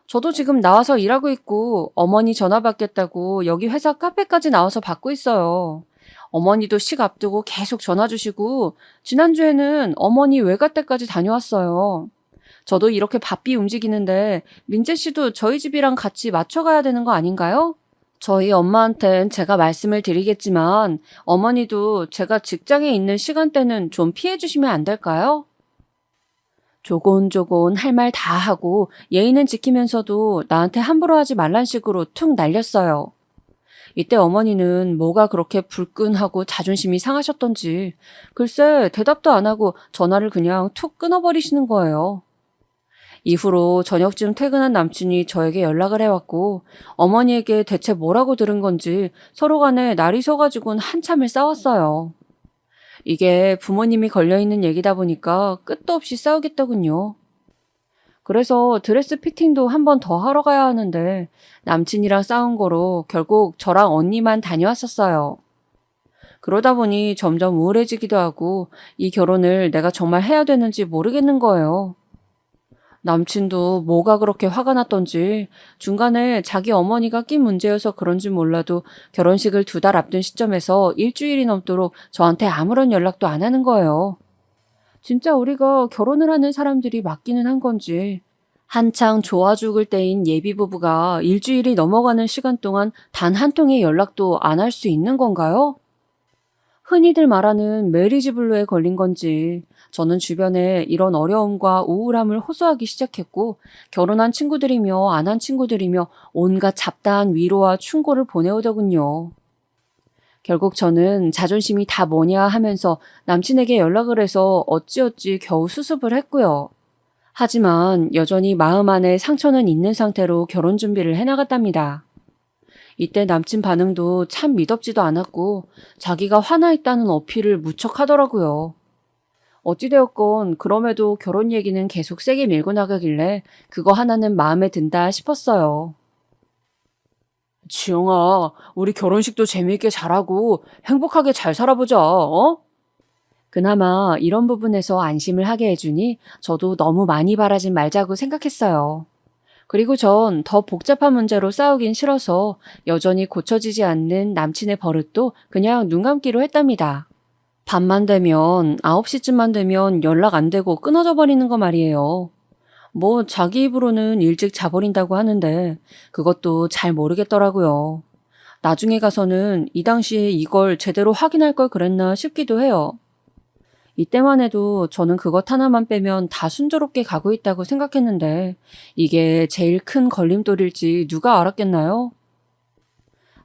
저도 지금 나와서 일하고 있고 어머니 전화 받겠다고 여기 회사 카페까지 나와서 받고 있어요. 어머니도 식 앞두고 계속 전화 주시고 지난주에는 어머니 외가 댁까지 다녀왔어요. 저도 이렇게 바삐 움직이는데 민재 씨도 저희 집이랑 같이 맞춰가야 되는 거 아닌가요? 저희 엄마한텐 제가 말씀을 드리겠지만 어머니도 제가 직장에 있는 시간대는 좀 피해 주시면 안 될까요? 조곤조곤 할 말 다 하고 예의는 지키면서도 나한테 함부로 하지 말란 식으로 툭 날렸어요. 이때 어머니는 뭐가 그렇게 불끈하고 자존심이 상하셨던지 글쎄 대답도 안 하고 전화를 그냥 툭 끊어버리시는 거예요. 이후로 저녁쯤 퇴근한 남친이 저에게 연락을 해왔고 어머니에게 대체 뭐라고 들은 건지 서로 간에 날이 서가지고는 한참을 싸웠어요. 이게 부모님이 걸려있는 얘기다 보니까 끝도 없이 싸우겠더군요. 그래서 드레스 피팅도 한 번 더 하러 가야 하는데 남친이랑 싸운 거로 결국 저랑 언니만 다녀왔었어요. 그러다 보니 점점 우울해지기도 하고 이 결혼을 내가 정말 해야 되는지 모르겠는 거예요. 남친도 뭐가 그렇게 화가 났던지 중간에 자기 어머니가 낀 문제여서 그런지 몰라도 결혼식을 2달 앞둔 시점에서 일주일이 넘도록 저한테 아무런 연락도 안 하는 거예요. 진짜 우리가 결혼을 하는 사람들이 맞기는 한 건지 한창 좋아 죽을 때인 예비부부가 일주일이 넘어가는 시간 동안 단 한 통의 연락도 안 할 수 있는 건가요? 흔히들 말하는 메리지 블루에 걸린 건지 저는 주변에 이런 어려움과 우울함을 호소하기 시작했고 결혼한 친구들이며 안 한 친구들이며 온갖 잡다한 위로와 충고를 보내오더군요. 결국 저는 자존심이 다 뭐냐 하면서 남친에게 연락을 해서 어찌어찌 겨우 수습을 했고요. 하지만 여전히 마음 안에 상처는 있는 상태로 결혼 준비를 해나갔답니다. 이때 남친 반응도 참 미덥지도 않았고 자기가 화나 있다는 어필을 무척 하더라고요. 어찌되었건 그럼에도 결혼 얘기는 계속 세게 밀고 나가길래 그거 하나는 마음에 든다 싶었어요. 지영아, 우리 결혼식도 재미있게 잘하고 행복하게 잘 살아보자, 어? 그나마 이런 부분에서 안심을 하게 해주니 저도 너무 많이 바라진 말자고 생각했어요. 그리고 전 더 복잡한 문제로 싸우긴 싫어서 여전히 고쳐지지 않는 남친의 버릇도 그냥 눈 감기로 했답니다. 밤만 되면 9시쯤만 되면 연락 안 되고 끊어져 버리는 거 말이에요. 뭐 자기 입으로는 일찍 자버린다고 하는데 그것도 잘 모르겠더라고요. 나중에 가서는 이 당시에 이걸 제대로 확인할 걸 그랬나 싶기도 해요. 이때만 해도 저는 그것 하나만 빼면 다 순조롭게 가고 있다고 생각했는데 이게 제일 큰 걸림돌일지 누가 알았겠나요?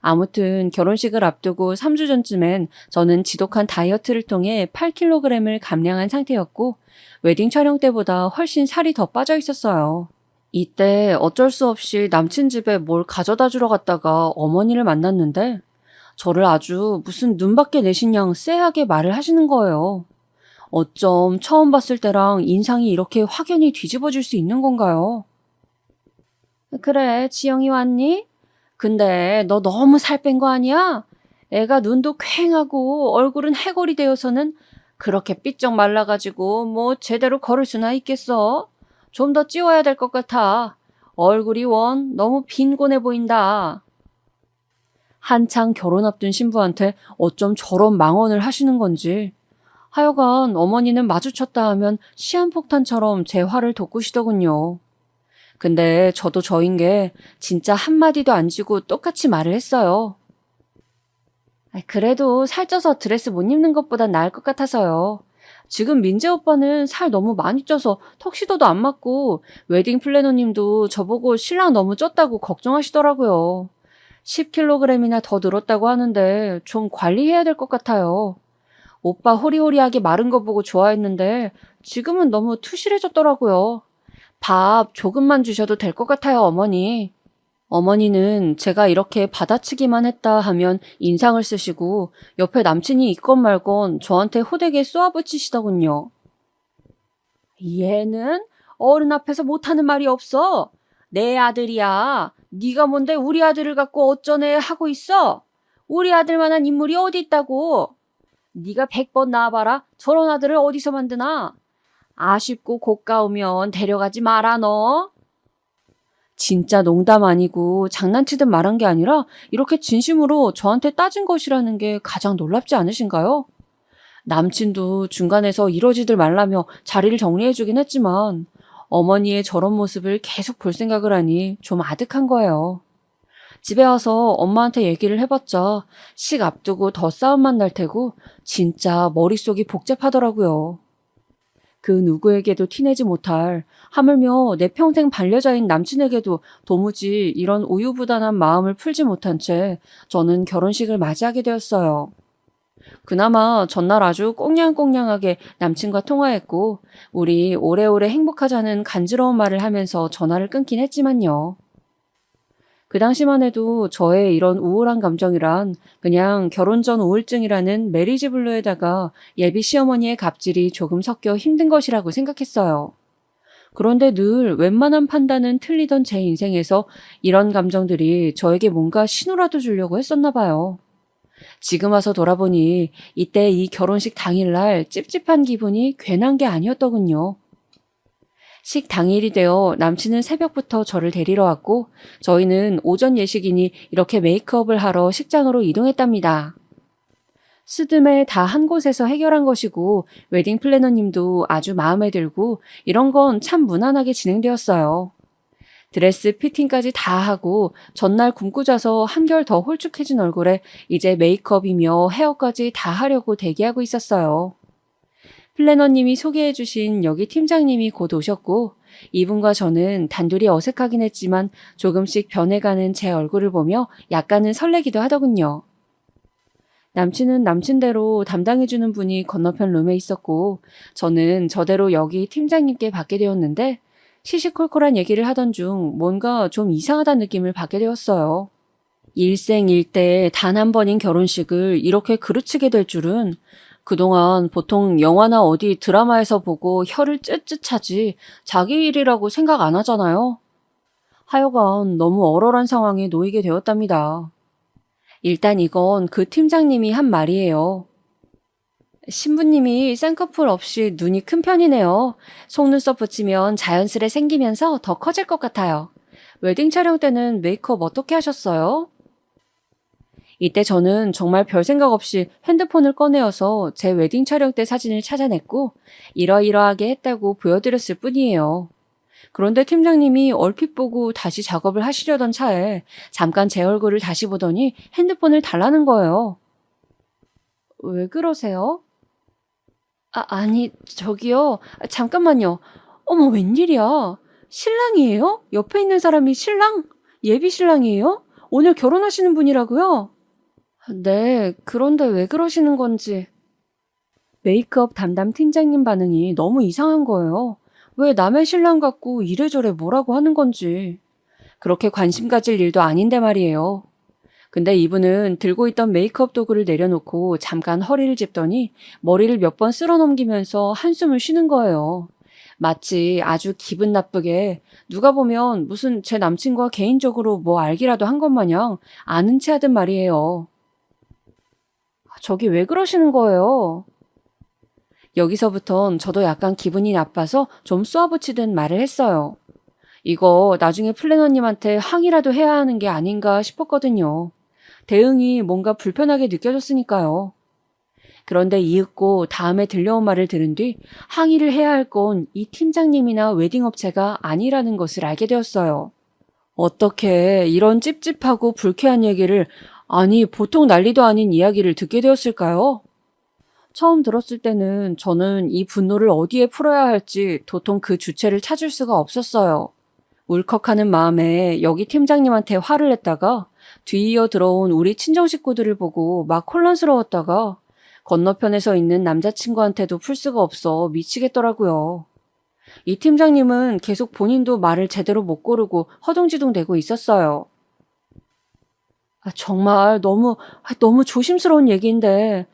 아무튼 결혼식을 앞두고 3주 전쯤엔 저는 지독한 다이어트를 통해 8kg을 감량한 상태였고 웨딩 촬영 때보다 훨씬 살이 더 빠져 있었어요. 이때 어쩔 수 없이 남친 집에 뭘 가져다 주러 갔다가 어머니를 만났는데 저를 아주 무슨 눈밖에 내신 양 쎄하게 말을 하시는 거예요. 어쩜 처음 봤을 때랑 인상이 이렇게 확연히 뒤집어질 수 있는 건가요? 그래, 지영이 왔니? 근데 너 너무 살 뺀 거 아니야? 애가 눈도 퀭하고 얼굴은 해골이 되어서는 그렇게 삐쩍 말라가지고 뭐 제대로 걸을 수나 있겠어? 좀 더 찌워야 될 것 같아. 얼굴이 원 너무 빈곤해 보인다. 한창 결혼 앞둔 신부한테 어쩜 저런 망언을 하시는 건지. 하여간 어머니는 마주쳤다 하면 시한폭탄처럼 제 화를 돋구시더군요. 근데 저도 저인 게 진짜 한마디도 안 지고 똑같이 말을 했어요. 그래도 살쪄서 드레스 못 입는 것보단 나을 것 같아서요. 지금 민재 오빠는 살 너무 많이 쪄서 턱시도도 안 맞고 웨딩 플래너님도 저보고 신랑 너무 쪘다고 걱정하시더라고요. 10kg이나 더 늘었다고 하는데 좀 관리해야 될 것 같아요. 오빠 호리호리하게 마른 거 보고 좋아했는데 지금은 너무 투실해졌더라고요. 밥 조금만 주셔도 될 것 같아요, 어머니. 어머니는 제가 이렇게 받아치기만 했다 하면 인상을 쓰시고 옆에 남친이 있건 말건 저한테 호되게 쏘아붙이시더군요. 얘는 어른 앞에서 못하는 말이 없어. 내 아들이야. 네가 뭔데 우리 아들을 갖고 어쩌네 하고 있어. 우리 아들만한 인물이 어디 있다고. 네가 100번 낳아봐라. 저런 아들을 어디서 만드나. 아쉽고 고가우면 데려가지 마라 너. 진짜 농담 아니고 장난치듯 말한 게 아니라 이렇게 진심으로 저한테 따진 것이라는 게 가장 놀랍지 않으신가요? 남친도 중간에서 이러지들 말라며 자리를 정리해주긴 했지만 어머니의 저런 모습을 계속 볼 생각을 하니 좀 아득한 거예요. 집에 와서 엄마한테 얘기를 해봤자 식 앞두고 더 싸움만 날 테고 진짜 머릿속이 복잡하더라고요. 그 누구에게도 티내지 못할 하물며 내 평생 반려자인 남친에게도 도무지 이런 우유부단한 마음을 풀지 못한 채 저는 결혼식을 맞이하게 되었어요. 그나마 전날 아주 꽁냥꽁냥하게 남친과 통화했고 우리 오래오래 행복하자는 간지러운 말을 하면서 전화를 끊긴 했지만요. 그 당시만 해도 저의 이런 우울한 감정이란 그냥 결혼 전 우울증이라는 메리지 블루에다가 예비 시어머니의 갑질이 조금 섞여 힘든 것이라고 생각했어요. 그런데 늘 웬만한 판단은 틀리던 제 인생에서 이런 감정들이 저에게 뭔가 신호라도 주려고 했었나 봐요. 지금 와서 돌아보니 이때 이 결혼식 당일날 찝찝한 기분이 괜한 게 아니었더군요. 식 당일이 되어 남친은 새벽부터 저를 데리러 왔고 저희는 오전 예식이니 이렇게 메이크업을 하러 식장으로 이동했답니다. 스드메 다 한 곳에서 해결한 것이고 웨딩 플래너님도 아주 마음에 들고 이런 건 참 무난하게 진행되었어요. 드레스 피팅까지 다 하고 전날 굶고 자서 한결 더 홀쭉해진 얼굴에 이제 메이크업이며 헤어까지 다 하려고 대기하고 있었어요. 플래너님이 소개해주신 여기 팀장님이 곧 오셨고 이분과 저는 단둘이 어색하긴 했지만 조금씩 변해가는 제 얼굴을 보며 약간은 설레기도 하더군요. 남친은 남친대로 담당해주는 분이 건너편 룸에 있었고 저는 저대로 여기 팀장님께 받게 되었는데 시시콜콜한 얘기를 하던 중 뭔가 좀 이상하다는 느낌을 받게 되었어요. 일생일대에 단 한 번인 결혼식을 이렇게 그르치게 될 줄은 그동안 보통 영화나 어디 드라마에서 보고 혀를 쯧쯧하지 자기 일이라고 생각 안 하잖아요. 하여간 너무 얼얼한 상황에 놓이게 되었답니다. 일단 이건 그 팀장님이 한 말이에요. 신부님이 쌍꺼풀 없이 눈이 큰 편이네요. 속눈썹 붙이면 자연스레 생기면서 더 커질 것 같아요. 웨딩 촬영 때는 메이크업 어떻게 하셨어요? 이때 저는 정말 별 생각 없이 핸드폰을 꺼내어서 제 웨딩 촬영 때 사진을 찾아냈고 이러이러하게 했다고 보여드렸을 뿐이에요. 그런데 팀장님이 얼핏 보고 다시 작업을 하시려던 차에 잠깐 제 얼굴을 다시 보더니 핸드폰을 달라는 거예요. 왜 그러세요? 아니, 저기요. 잠깐만요. 어머, 웬일이야. 신랑이에요? 옆에 있는 사람이 신랑? 예비 신랑이에요? 오늘 결혼하시는 분이라고요? 네, 그런데 왜 그러시는 건지. 메이크업 담당 팀장님 반응이 너무 이상한 거예요. 왜 남의 신랑 갖고 이래저래 뭐라고 하는 건지. 그렇게 관심 가질 일도 아닌데 말이에요. 근데 이분은 들고 있던 메이크업 도구를 내려놓고 잠깐 허리를 짚더니 머리를 몇 번 쓸어 넘기면서 한숨을 쉬는 거예요. 마치 아주 기분 나쁘게 누가 보면 무슨 제 남친과 개인적으로 뭐 알기라도 한 것 마냥 아는 체 하듯 말이에요. 저기 왜 그러시는 거예요? 여기서부턴 저도 약간 기분이 나빠서 좀 쏘아붙이듯 말을 했어요. 이거 나중에 플래너님한테 항의라도 해야 하는 게 아닌가 싶었거든요. 대응이 뭔가 불편하게 느껴졌으니까요. 그런데 이윽고 다음에 들려온 말을 들은 뒤 항의를 해야 할 건 이 팀장님이나 웨딩업체가 아니라는 것을 알게 되었어요. 어떻게 이런 찝찝하고 불쾌한 얘기를, 아니 보통 난리도 아닌 이야기를 듣게 되었을까요? 처음 들었을 때는 저는 이 분노를 어디에 풀어야 할지 도통 그 주체를 찾을 수가 없었어요. 울컥하는 마음에 여기 팀장님한테 화를 냈다가 뒤이어 들어온 우리 친정 식구들을 보고 막 혼란스러웠다가 건너편에서 있는 남자친구한테도 풀 수가 없어 미치겠더라고요. 이 팀장님은 계속 본인도 말을 제대로 못 고르고 허둥지둥 대고 있었어요. 정말 너무 조심스러운 얘기인데,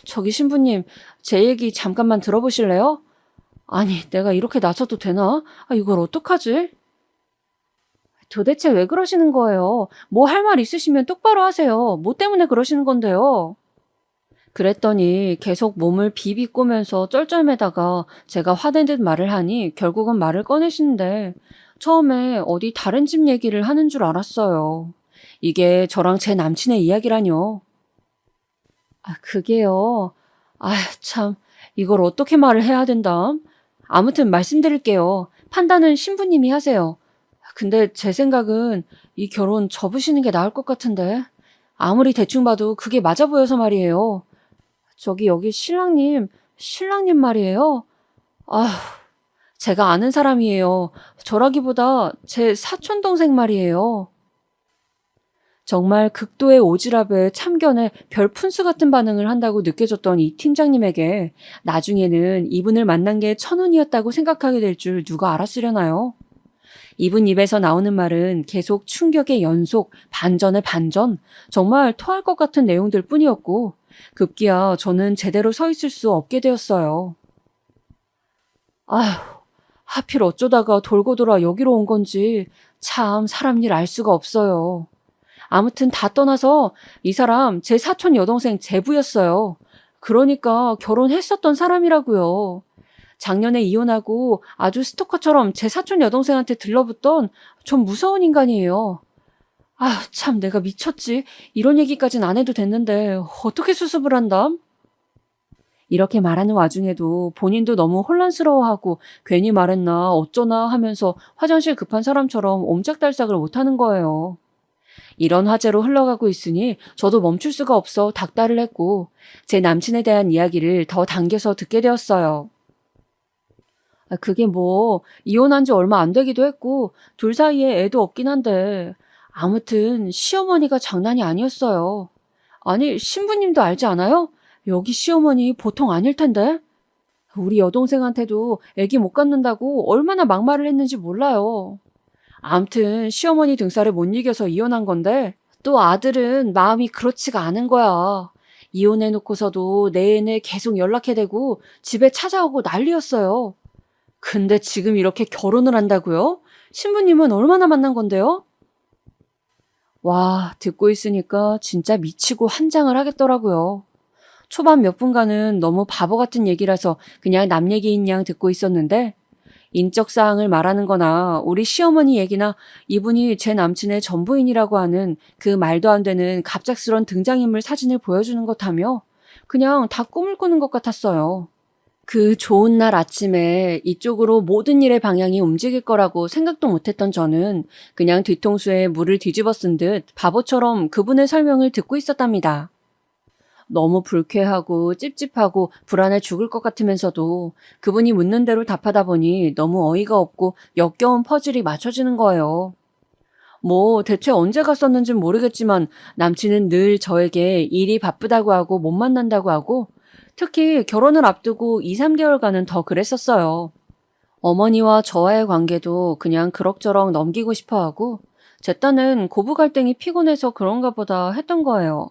저기 신부님, 제 얘기 잠깐만 들어보실래요? 아니, 내가 이렇게 나서도 되나? 이걸 어떡하지? 도대체 왜 그러시는 거예요? 뭐 할 말 있으시면 똑바로 하세요. 뭐 때문에 그러시는 건데요? 그랬더니 계속 몸을 비비꼬면서 쩔쩔매다가 제가 화낸 듯 말을 하니 결국은 말을 꺼내시는데 처음에 어디 다른 집 얘기를 하는 줄 알았어요. 이게 저랑 제 남친의 이야기라뇨. 그게요. 참, 이걸 어떻게 말을 해야 된담? 아무튼 말씀드릴게요. 판단은 신부님이 하세요. 근데 제 생각은 이 결혼 접으시는 게 나을 것 같은데. 아무리 대충 봐도 그게 맞아 보여서 말이에요. 저기 여기 신랑님 말이에요? 제가 아는 사람이에요. 저라기보다 제 사촌 동생 말이에요. 정말 극도의 오지랖에 참견에 별푼수 같은 반응을 한다고 느껴졌던 이 팀장님에게 나중에는 이분을 만난 게 천운이었다고 생각하게 될 줄 누가 알았으려나요? 이분 입에서 나오는 말은 계속 충격의 연속, 반전의 반전, 정말 토할 것 같은 내용들 뿐이었고 급기야 저는 제대로 서 있을 수 없게 되었어요. 하필 어쩌다가 돌고 돌아 여기로 온 건지 참 사람 일 알 수가 없어요. 아무튼 다 떠나서 이 사람 제 사촌 여동생 제부였어요. 그러니까 결혼했었던 사람이라고요. 작년에 이혼하고 아주 스토커처럼 제 사촌 여동생한테 들러붙던 좀 무서운 인간이에요. 참 내가 미쳤지. 이런 얘기까진 안 해도 됐는데 어떻게 수습을 한담? 이렇게 말하는 와중에도 본인도 너무 혼란스러워하고 괜히 말했나 어쩌나 하면서 화장실 급한 사람처럼 옴짝달싹을 못하는 거예요. 이런 화제로 흘러가고 있으니 저도 멈출 수가 없어 닥달을 했고 제 남친에 대한 이야기를 더 당겨서 듣게 되었어요. 그게 뭐 이혼한 지 얼마 안 되기도 했고 둘 사이에 애도 없긴 한데 아무튼 시어머니가 장난이 아니었어요. 아니 신부님도 알지 않아요? 여기 시어머니 보통 아닐 텐데. 우리 여동생한테도 애기 못 갖는다고 얼마나 막말을 했는지 몰라요. 암튼 시어머니 등살에 못 이겨서 이혼한 건데 또 아들은 마음이 그렇지가 않은 거야. 이혼해놓고서도 내내 계속 연락해대고 집에 찾아오고 난리였어요. 근데 지금 이렇게 결혼을 한다고요? 신부님은 얼마나 만난 건데요? 와, 듣고 있으니까 진짜 미치고 한장을 하겠더라고요. 초반 몇 분간은 너무 바보 같은 얘기라서 그냥 남 얘기인 양 듣고 있었는데 인적 사항을 말하는 거나 우리 시어머니 얘기나 이분이 제 남친의 전부인이라고 하는 그 말도 안 되는 갑작스런 등장인물 사진을 보여주는 것 하며 그냥 다 꿈을 꾸는 것 같았어요. 그 좋은 날 아침에 이쪽으로 모든 일의 방향이 움직일 거라고 생각도 못했던 저는 그냥 뒤통수에 물을 뒤집어 쓴 듯 바보처럼 그분의 설명을 듣고 있었답니다. 너무 불쾌하고 찝찝하고 불안해 죽을 것 같으면서도 그분이 묻는 대로 답하다 보니 너무 어이가 없고 역겨운 퍼즐이 맞춰지는 거예요. 뭐 대체 언제 갔었는진 모르겠지만 남친은 늘 저에게 일이 바쁘다고 하고 못 만난다고 하고 특히 결혼을 앞두고 2, 3개월간은 더 그랬었어요. 어머니와 저와의 관계도 그냥 그럭저럭 넘기고 싶어 하고 제 딴은 고부 갈등이 피곤해서 그런가 보다 했던 거예요.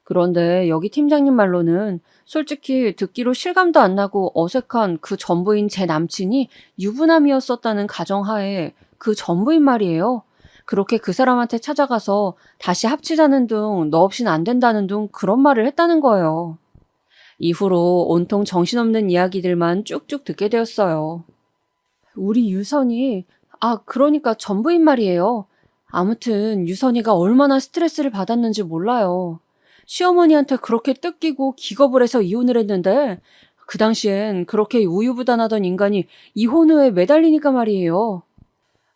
그런데 여기 팀장님 말로는 솔직히 듣기로 실감도 안 나고 어색한 그 전부인 제 남친이 유부남이었었다는 가정하에 그 전부인 말이에요. 그렇게 그 사람한테 찾아가서 다시 합치자는 둥 너 없인 안 된다는 둥 그런 말을 했다는 거예요. 이후로 온통 정신없는 이야기들만 쭉쭉 듣게 되었어요. 우리 유선이, 그러니까 전부인 말이에요. 아무튼 유선이가 얼마나 스트레스를 받았는지 몰라요. 시어머니한테 그렇게 뜯기고 기겁을 해서 이혼을 했는데 그 당시엔 그렇게 우유부단하던 인간이 이혼 후에 매달리니까 말이에요.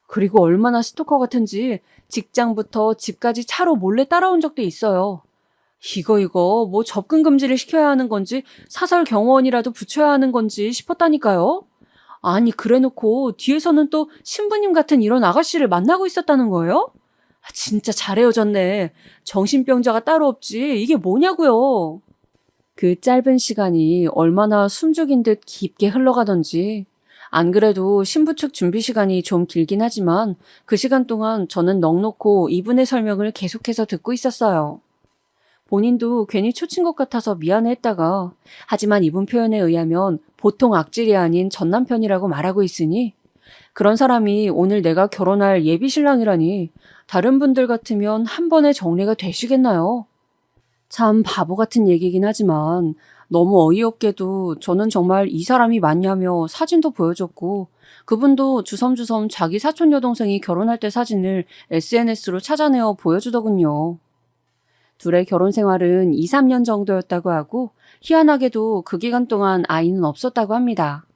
그리고 얼마나 스토커 같은지 직장부터 집까지 차로 몰래 따라온 적도 있어요. 이거 뭐 접근 금지를 시켜야 하는 건지 사설 경호원이라도 붙여야 하는 건지 싶었다니까요. 아니 그래놓고 뒤에서는 또 신부님 같은 이런 아가씨를 만나고 있었다는 거예요? 진짜 잘 헤어졌네. 정신병자가 따로 없지. 이게 뭐냐고요. 그 짧은 시간이 얼마나 숨죽인 듯 깊게 흘러가던지. 안 그래도 신부 측 준비 시간이 좀 길긴 하지만 그 시간 동안 저는 넋놓고 이분의 설명을 계속해서 듣고 있었어요. 본인도 괜히 초친 것 같아서 미안해했다가 하지만 이분 표현에 의하면 보통 악질이 아닌 전남편이라고 말하고 있으니 그런 사람이 오늘 내가 결혼할 예비 신랑이라니 다른 분들 같으면 한 번에 정리가 되시겠나요? 참 바보 같은 얘기긴 하지만 너무 어이없게도 저는 정말 이 사람이 맞냐며 사진도 보여줬고 그분도 주섬주섬 자기 사촌 여동생이 결혼할 때 사진을 SNS로 찾아내어 보여주더군요. 둘의 결혼 생활은 2, 3년 정도였다고 하고 희한하게도 그 기간 동안 아이는 없었다고 합니다.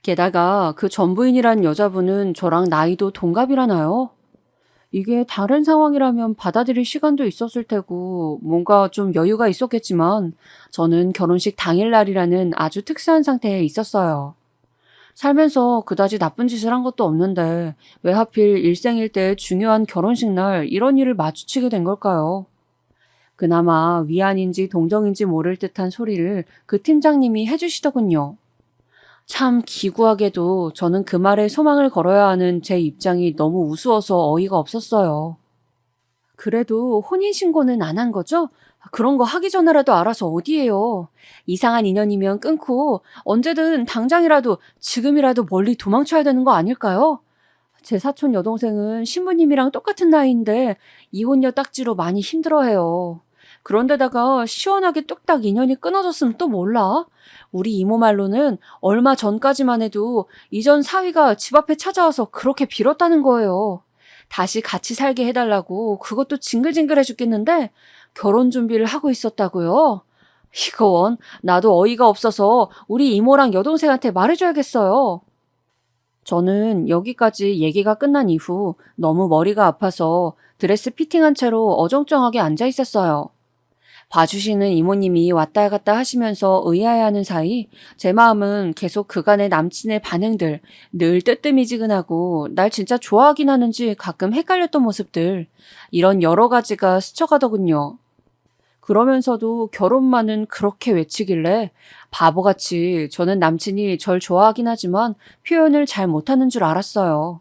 게다가 그 전부인이란 여자분은 저랑 나이도 동갑이라나요? 이게 다른 상황이라면 받아들일 시간도 있었을 테고 뭔가 좀 여유가 있었겠지만 저는 결혼식 당일날이라는 아주 특수한 상태에 있었어요. 살면서 그다지 나쁜 짓을 한 것도 없는데 왜 하필 일생일대의 중요한 결혼식 날 이런 일을 마주치게 된 걸까요? 그나마 위안인지 동정인지 모를 듯한 소리를 그 팀장님이 해주시더군요. 참 기구하게도 저는 그 말에 소망을 걸어야 하는 제 입장이 너무 우스워서 어이가 없었어요. 그래도 혼인신고는 안 한 거죠? 그런 거 하기 전에라도 알아서 어디예요. 이상한 인연이면 끊고 언제든 당장이라도 지금이라도 멀리 도망쳐야 되는 거 아닐까요? 제 사촌 여동생은 신부님이랑 똑같은 나이인데 이혼녀 딱지로 많이 힘들어해요. 그런데다가 시원하게 뚝딱 인연이 끊어졌으면 또 몰라? 우리 이모 말로는 얼마 전까지만 해도 이전 사위가 집 앞에 찾아와서 그렇게 빌었다는 거예요. 다시 같이 살게 해달라고 그것도 징글징글해 죽겠는데 결혼 준비를 하고 있었다고요? 이거 원, 나도 어이가 없어서 우리 이모랑 여동생한테 말해줘야겠어요. 저는 여기까지 얘기가 끝난 이후 너무 머리가 아파서 드레스 피팅한 채로 어정쩡하게 앉아 있었어요. 봐주시는 이모님이 왔다 갔다 하시면서 의아해하는 사이 제 마음은 계속 그간의 남친의 반응들, 늘 뜨뜨미지근하고 날 진짜 좋아하긴 하는지 가끔 헷갈렸던 모습들, 이런 여러 가지가 스쳐가더군요. 그러면서도 결혼만은 그렇게 외치길래 바보같이 저는 남친이 절 좋아하긴 하지만 표현을 잘 못하는 줄 알았어요.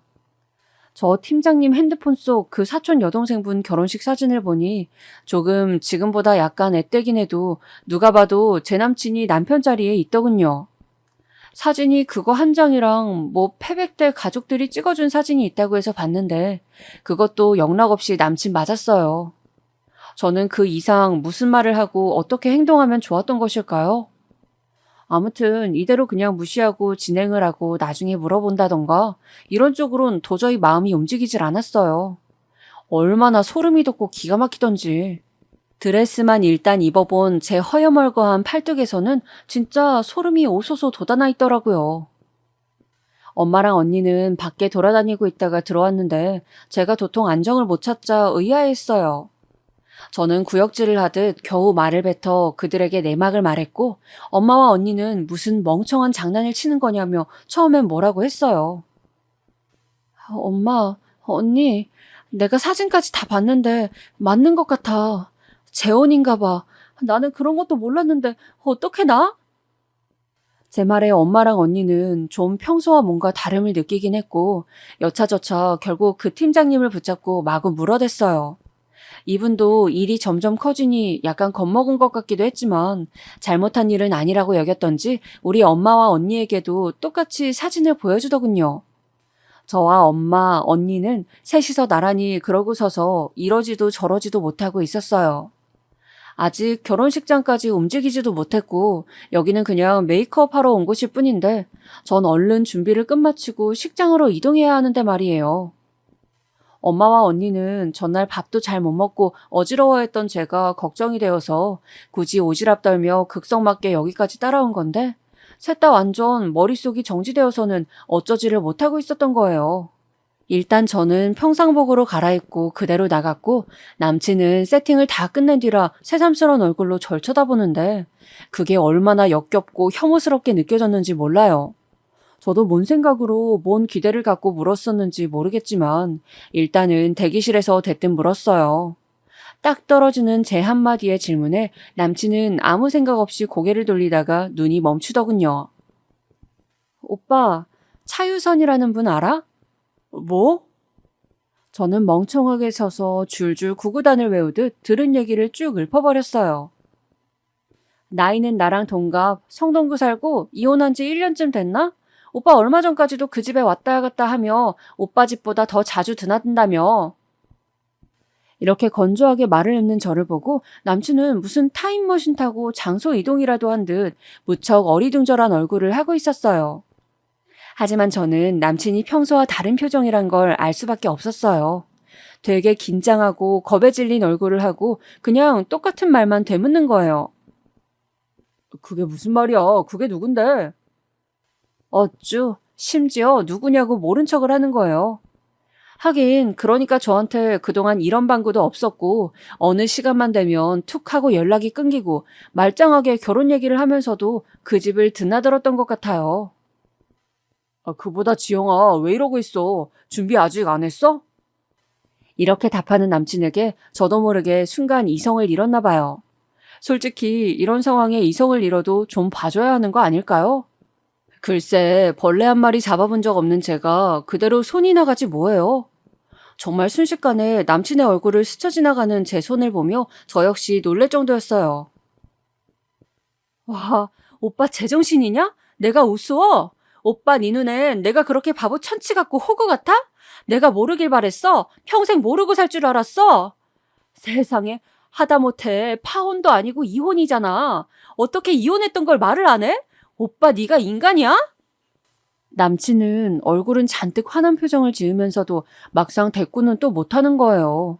저 팀장님 핸드폰 속 그 사촌 여동생분 결혼식 사진을 보니 조금 지금보다 약간 앳되긴 해도 누가 봐도 제 남친이 남편 자리에 있더군요. 사진이 그거 한 장이랑 뭐 패백대 가족들이 찍어준 사진이 있다고 해서 봤는데 그것도 영락없이 남친 맞았어요. 저는 그 이상 무슨 말을 하고 어떻게 행동하면 좋았던 것일까요? 아무튼 이대로 그냥 무시하고 진행을 하고 나중에 물어본다던가 이런 쪽으론 도저히 마음이 움직이질 않았어요. 얼마나 소름이 돋고 기가 막히던지. 드레스만 일단 입어본 제 허여멀거한 팔뚝에서는 진짜 소름이 오소소 돋아나 있더라고요. 엄마랑 언니는 밖에 돌아다니고 있다가 들어왔는데 제가 도통 안정을 못 찾자 의아해했어요. 저는 구역질을 하듯 겨우 말을 뱉어 그들에게 내막을 말했고 엄마와 언니는 무슨 멍청한 장난을 치는 거냐며 처음엔 뭐라고 했어요. 엄마, 언니, 내가 사진까지 다 봤는데 맞는 것 같아. 재혼인가 봐. 나는 그런 것도 몰랐는데 어떻게 나? 제 말에 엄마랑 언니는 좀 평소와 뭔가 다름을 느끼긴 했고 여차저차 결국 그 팀장님을 붙잡고 마구 물어댔어요. 이분도 일이 점점 커지니 약간 겁먹은 것 같기도 했지만 잘못한 일은 아니라고 여겼던지 우리 엄마와 언니에게도 똑같이 사진을 보여주더군요. 저와 엄마, 언니는 셋이서 나란히 그러고 서서 이러지도 저러지도 못하고 있었어요. 아직 결혼식장까지 움직이지도 못했고 여기는 그냥 메이크업 하러 온 곳일 뿐인데 전 얼른 준비를 끝마치고 식장으로 이동해야 하는데 말이에요. 엄마와 언니는 전날 밥도 잘 못 먹고 어지러워했던 제가 걱정이 되어서 굳이 오지랖 떨며 극성맞게 여기까지 따라온 건데 셋 다 완전 머릿속이 정지되어서는 어쩌지를 못하고 있었던 거예요. 일단 저는 평상복으로 갈아입고 그대로 나갔고 남친은 세팅을 다 끝낸 뒤라 새삼스러운 얼굴로 절 쳐다보는데 그게 얼마나 역겹고 혐오스럽게 느껴졌는지 몰라요. 저도 뭔 생각으로 뭔 기대를 갖고 물었었는지 모르겠지만 일단은 대기실에서 대뜸 물었어요. 딱 떨어지는 제 한마디의 질문에 남친은 아무 생각 없이 고개를 돌리다가 눈이 멈추더군요. 오빠, 차유선이라는 분 알아? 뭐? 저는 멍청하게 서서 줄줄 구구단을 외우듯 들은 얘기를 쭉 읊어버렸어요. 나이는 나랑 동갑, 성동구 살고 이혼한 지 1년쯤 됐나? 오빠 얼마 전까지도 그 집에 왔다 갔다 하며 오빠 집보다 더 자주 드나든다며. 이렇게 건조하게 말을 읊는 저를 보고 남친은 무슨 타임머신 타고 장소 이동이라도 한 듯 무척 어리둥절한 얼굴을 하고 있었어요. 하지만 저는 남친이 평소와 다른 표정이란 걸 알 수밖에 없었어요. 되게 긴장하고 겁에 질린 얼굴을 하고 그냥 똑같은 말만 되묻는 거예요. 그게 무슨 말이야? 그게 누군데? 어쭈, 심지어 누구냐고 모른 척을 하는 거예요. 하긴 그러니까 저한테 그동안 이런 방구도 없었고 어느 시간만 되면 툭 하고 연락이 끊기고 말짱하게 결혼 얘기를 하면서도 그 집을 드나들었던 것 같아요. 그보다 지영아, 왜 이러고 있어? 준비 아직 안 했어? 이렇게 답하는 남친에게 저도 모르게 순간 이성을 잃었나 봐요. 솔직히 이런 상황에 이성을 잃어도 좀 봐줘야 하는 거 아닐까요? 글쎄, 벌레 한 마리 잡아본 적 없는 제가 그대로 손이 나가지 뭐예요. 정말 순식간에 남친의 얼굴을 스쳐 지나가는 제 손을 보며 저 역시 놀랄 정도였어요. 와, 오빠 제정신이냐? 내가 우스워? 오빠 네 눈엔 내가 그렇게 바보 천치 같고 호구 같아? 내가 모르길 바랬어? 평생 모르고 살 줄 알았어? 세상에, 하다못해 파혼도 아니고 이혼이잖아. 어떻게 이혼했던 걸 말을 안 해? 오빠 네가 인간이야? 남친은 얼굴은 잔뜩 화난 표정을 지으면서도 막상 대꾸는 또 못하는 거예요.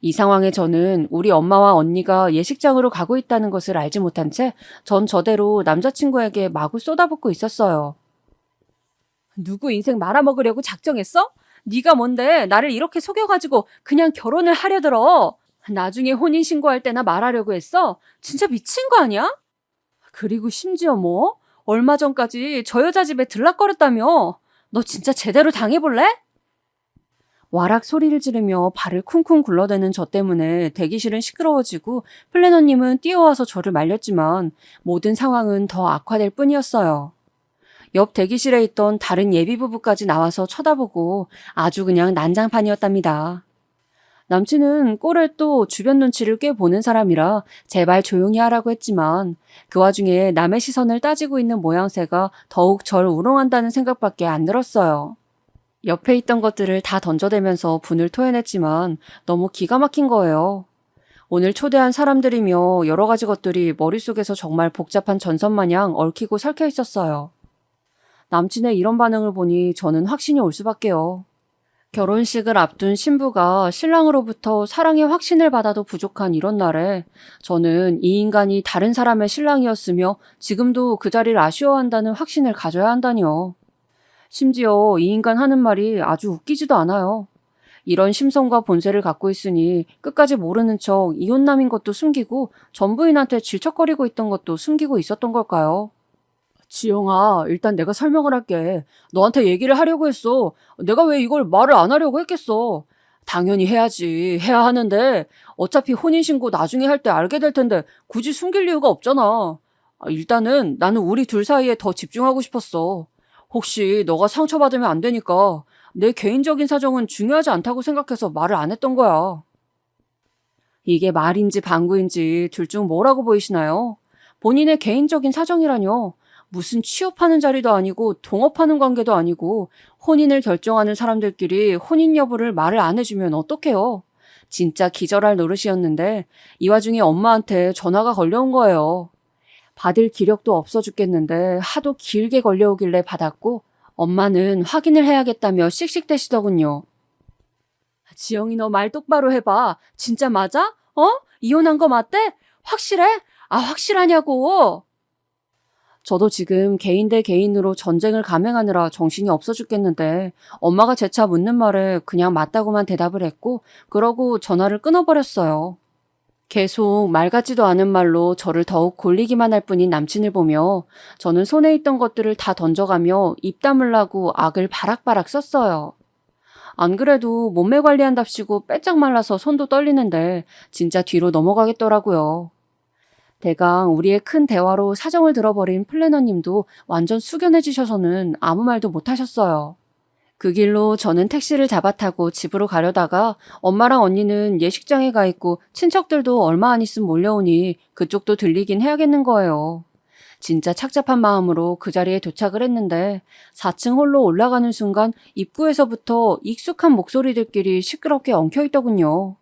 이 상황에 저는 우리 엄마와 언니가 예식장으로 가고 있다는 것을 알지 못한 채 전 저대로 남자친구에게 마구 쏟아붓고 있었어요. 누구 인생 말아먹으려고 작정했어? 네가 뭔데 나를 이렇게 속여가지고 그냥 결혼을 하려 들어. 나중에 혼인신고할 때나 말하려고 했어? 진짜 미친 거 아니야? 그리고 심지어 뭐? 얼마 전까지 저 여자 집에 들락거렸다며? 너 진짜 제대로 당해볼래? 와락 소리를 지르며 발을 쿵쿵 굴러대는 저 때문에 대기실은 시끄러워지고 플래너님은 뛰어와서 저를 말렸지만 모든 상황은 더 악화될 뿐이었어요. 옆 대기실에 있던 다른 예비부부까지 나와서 쳐다보고 아주 그냥 난장판이었답니다. 남친은 꼴을 또 주변 눈치를 꽤 보는 사람이라 제발 조용히 하라고 했지만 그 와중에 남의 시선을 따지고 있는 모양새가 더욱 절 우롱한다는 생각밖에 안 들었어요. 옆에 있던 것들을 다 던져대면서 분을 토해냈지만 너무 기가 막힌 거예요. 오늘 초대한 사람들이며 여러 가지 것들이 머릿속에서 정말 복잡한 전선 마냥 얽히고 설켜 있었어요. 남친의 이런 반응을 보니 저는 확신이 올 수밖에요. 결혼식을 앞둔 신부가 신랑으로부터 사랑의 확신을 받아도 부족한 이런 날에 저는 이 인간이 다른 사람의 신랑이었으며 지금도 그 자리를 아쉬워한다는 확신을 가져야 한다니요. 심지어 이 인간 하는 말이 아주 웃기지도 않아요. 이런 심성과 본세를 갖고 있으니 끝까지 모르는 척 이혼남인 것도 숨기고 전 부인한테 질척거리고 있던 것도 숨기고 있었던 걸까요? 지영아, 일단 내가 설명을 할게. 너한테 얘기를 하려고 했어. 내가 왜 이걸 말을 안 하려고 했겠어. 당연히 해야지. 해야 하는데 어차피 혼인신고 나중에 할 때 알게 될 텐데 굳이 숨길 이유가 없잖아. 일단은 나는 우리 둘 사이에 더 집중하고 싶었어. 혹시 너가 상처받으면 안 되니까 내 개인적인 사정은 중요하지 않다고 생각해서 말을 안 했던 거야. 이게 말인지 방구인지 둘 중 뭐라고 보이시나요? 본인의 개인적인 사정이라뇨. 무슨 취업하는 자리도 아니고 동업하는 관계도 아니고 혼인을 결정하는 사람들끼리 혼인 여부를 말을 안 해주면 어떡해요? 진짜 기절할 노릇이었는데 이 와중에 엄마한테 전화가 걸려온 거예요. 받을 기력도 없어 죽겠는데 하도 길게 걸려오길래 받았고 엄마는 확인을 해야겠다며 씩씩대시더군요. 지영이 너 말 똑바로 해봐. 진짜 맞아? 이혼한 거 맞대? 확실해? 확실하냐고. 저도 지금 개인 대 개인으로 전쟁을 감행하느라 정신이 없어 죽겠는데 엄마가 재차 묻는 말에 그냥 맞다고만 대답을 했고 그러고 전화를 끊어버렸어요. 계속 말 같지도 않은 말로 저를 더욱 골리기만 할 뿐인 남친을 보며 저는 손에 있던 것들을 다 던져가며 입 다물라고 악을 바락바락 썼어요. 안 그래도 몸매 관리한답시고 빼짝 말라서 손도 떨리는데 진짜 뒤로 넘어가겠더라고요. 대강 우리의 큰 대화로 사정을 들어버린 플래너님도 완전 숙연해지셔서는 아무 말도 못하셨어요. 그 길로 저는 택시를 잡아 타고 집으로 가려다가 엄마랑 언니는 예식장에 가 있고 친척들도 얼마 안 있으면 몰려오니 그쪽도 들리긴 해야겠는 거예요. 진짜 착잡한 마음으로 그 자리에 도착을 했는데 4층 홀로 올라가는 순간 입구에서부터 익숙한 목소리들끼리 시끄럽게 엉켜있더군요.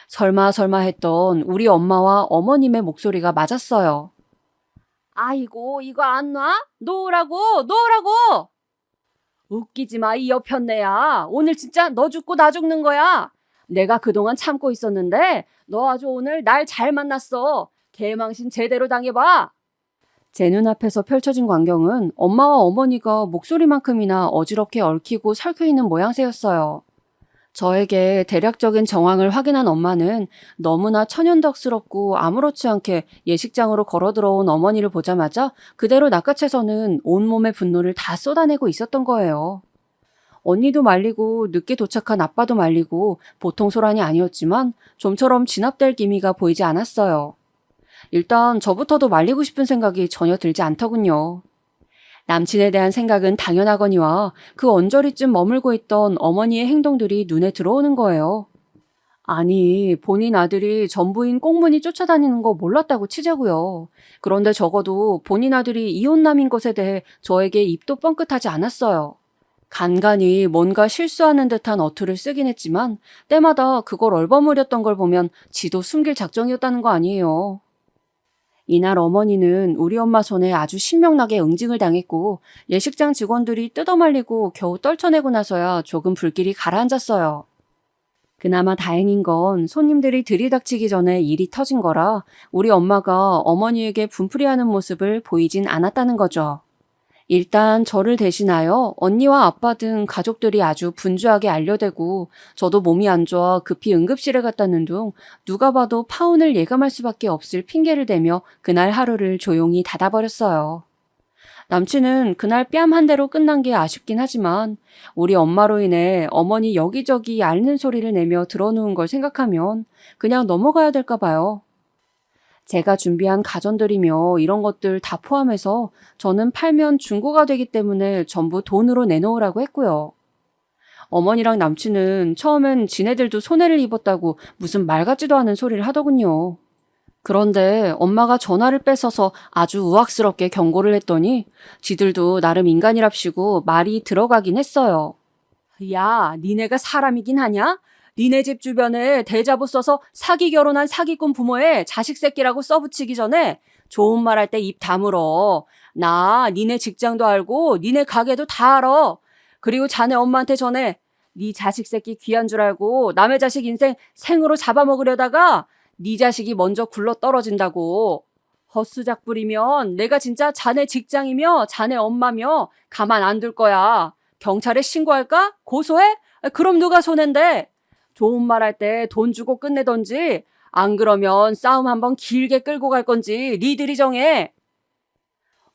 설마 했던 우리 엄마와 어머님의 목소리가 맞았어요. 아이고 이거 안 놔? 놓으라고! 웃기지 마, 이 여편네야. 오늘 진짜 너 죽고 나 죽는 거야. 내가 그동안 참고 있었는데 너 아주 오늘 날 잘 만났어. 개망신 제대로 당해봐. 제 눈앞에서 펼쳐진 광경은 엄마와 어머니가 목소리만큼이나 어지럽게 얽히고 설켜있는 모양새였어요. 저에게 대략적인 정황을 확인한 엄마는 너무나 천연덕스럽고 아무렇지 않게 예식장으로 걸어 들어온 어머니를 보자마자 그대로 낚아채서는 온몸의 분노를 다 쏟아내고 있었던 거예요. 언니도 말리고 늦게 도착한 아빠도 말리고 보통 소란이 아니었지만 좀처럼 진압될 기미가 보이지 않았어요. 일단 저부터도 말리고 싶은 생각이 전혀 들지 않더군요. 남친에 대한 생각은 당연하거니와 그 언저리쯤 머물고 있던 어머니의 행동들이 눈에 들어오는 거예요. 아니, 본인 아들이 전부인 꽁무니 쫓아다니는 거 몰랐다고 치자고요. 그런데 적어도 본인 아들이 이혼남인 것에 대해 저에게 입도 뻥끗하지 않았어요. 간간히 뭔가 실수하는 듯한 어투를 쓰긴 했지만 때마다 그걸 얼버무렸던 걸 보면 지도 숨길 작정이었다는 거 아니에요. 이날 어머니는 우리 엄마 손에 아주 신명나게 응징을 당했고 예식장 직원들이 뜯어말리고 겨우 떨쳐내고 나서야 조금 불길이 가라앉았어요. 그나마 다행인 건 손님들이 들이닥치기 전에 일이 터진 거라 우리 엄마가 어머니에게 분풀이하는 모습을 보이진 않았다는 거죠. 일단 저를 대신하여 언니와 아빠 등 가족들이 아주 분주하게 알려대고 저도 몸이 안 좋아 급히 응급실에 갔다는 둥 누가 봐도 파혼을 예감할 수밖에 없을 핑계를 대며 그날 하루를 조용히 닫아버렸어요. 남친은 그날 뺨 한 대로 끝난 게 아쉽긴 하지만 우리 엄마로 인해 어머니 여기저기 앓는 소리를 내며 들어누운 걸 생각하면 그냥 넘어가야 될까 봐요. 제가 준비한 가전들이며 이런 것들 다 포함해서 저는 팔면 중고가 되기 때문에 전부 돈으로 내놓으라고 했고요. 어머니랑 남친은 처음엔 지네들도 손해를 입었다고 무슨 말 같지도 않은 소리를 하더군요. 그런데 엄마가 전화를 뺏어서 아주 우악스럽게 경고를 했더니 지들도 나름 인간이랍시고 말이 들어가긴 했어요. 야, 니네가 사람이긴 하냐? 니네 집 주변에 대자보 써서 사기 결혼한 사기꾼 부모의 자식 새끼라고 써붙이기 전에 좋은 말 할 때 입 다물어. 나 니네 직장도 알고 니네 가게도 다 알아. 그리고 자네 엄마한테 전해. 니 자식 새끼 귀한 줄 알고 남의 자식 인생 생으로 잡아먹으려다가 네 자식이 먼저 굴러 떨어진다고. 헛수작 부리면 내가 진짜 자네 직장이며 자네 엄마며 가만 안 둘 거야. 경찰에 신고할까? 고소해? 그럼 누가 손해인데? 좋은 말 할 때 돈 주고 끝내던지 안 그러면 싸움 한번 길게 끌고 갈 건지 니들이 정해.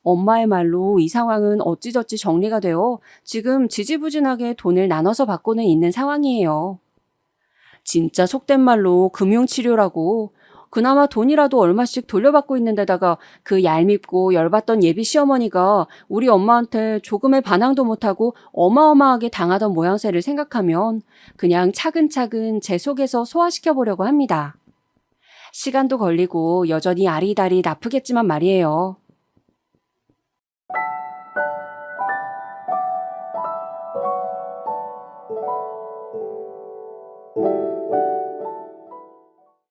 엄마의 말로 이 상황은 어찌저찌 정리가 되어 지금 지지부진하게 돈을 나눠서 받고는 있는 상황이에요. 진짜 속된 말로 금융치료라고 그나마 돈이라도 얼마씩 돌려받고 있는 데다가 그 얄밉고 열받던 예비 시어머니가 우리 엄마한테 조금의 반항도 못하고 어마어마하게 당하던 모양새를 생각하면 그냥 차근차근 제 속에서 소화시켜보려고 합니다. 시간도 걸리고 여전히 아리다리 아프겠지만 말이에요.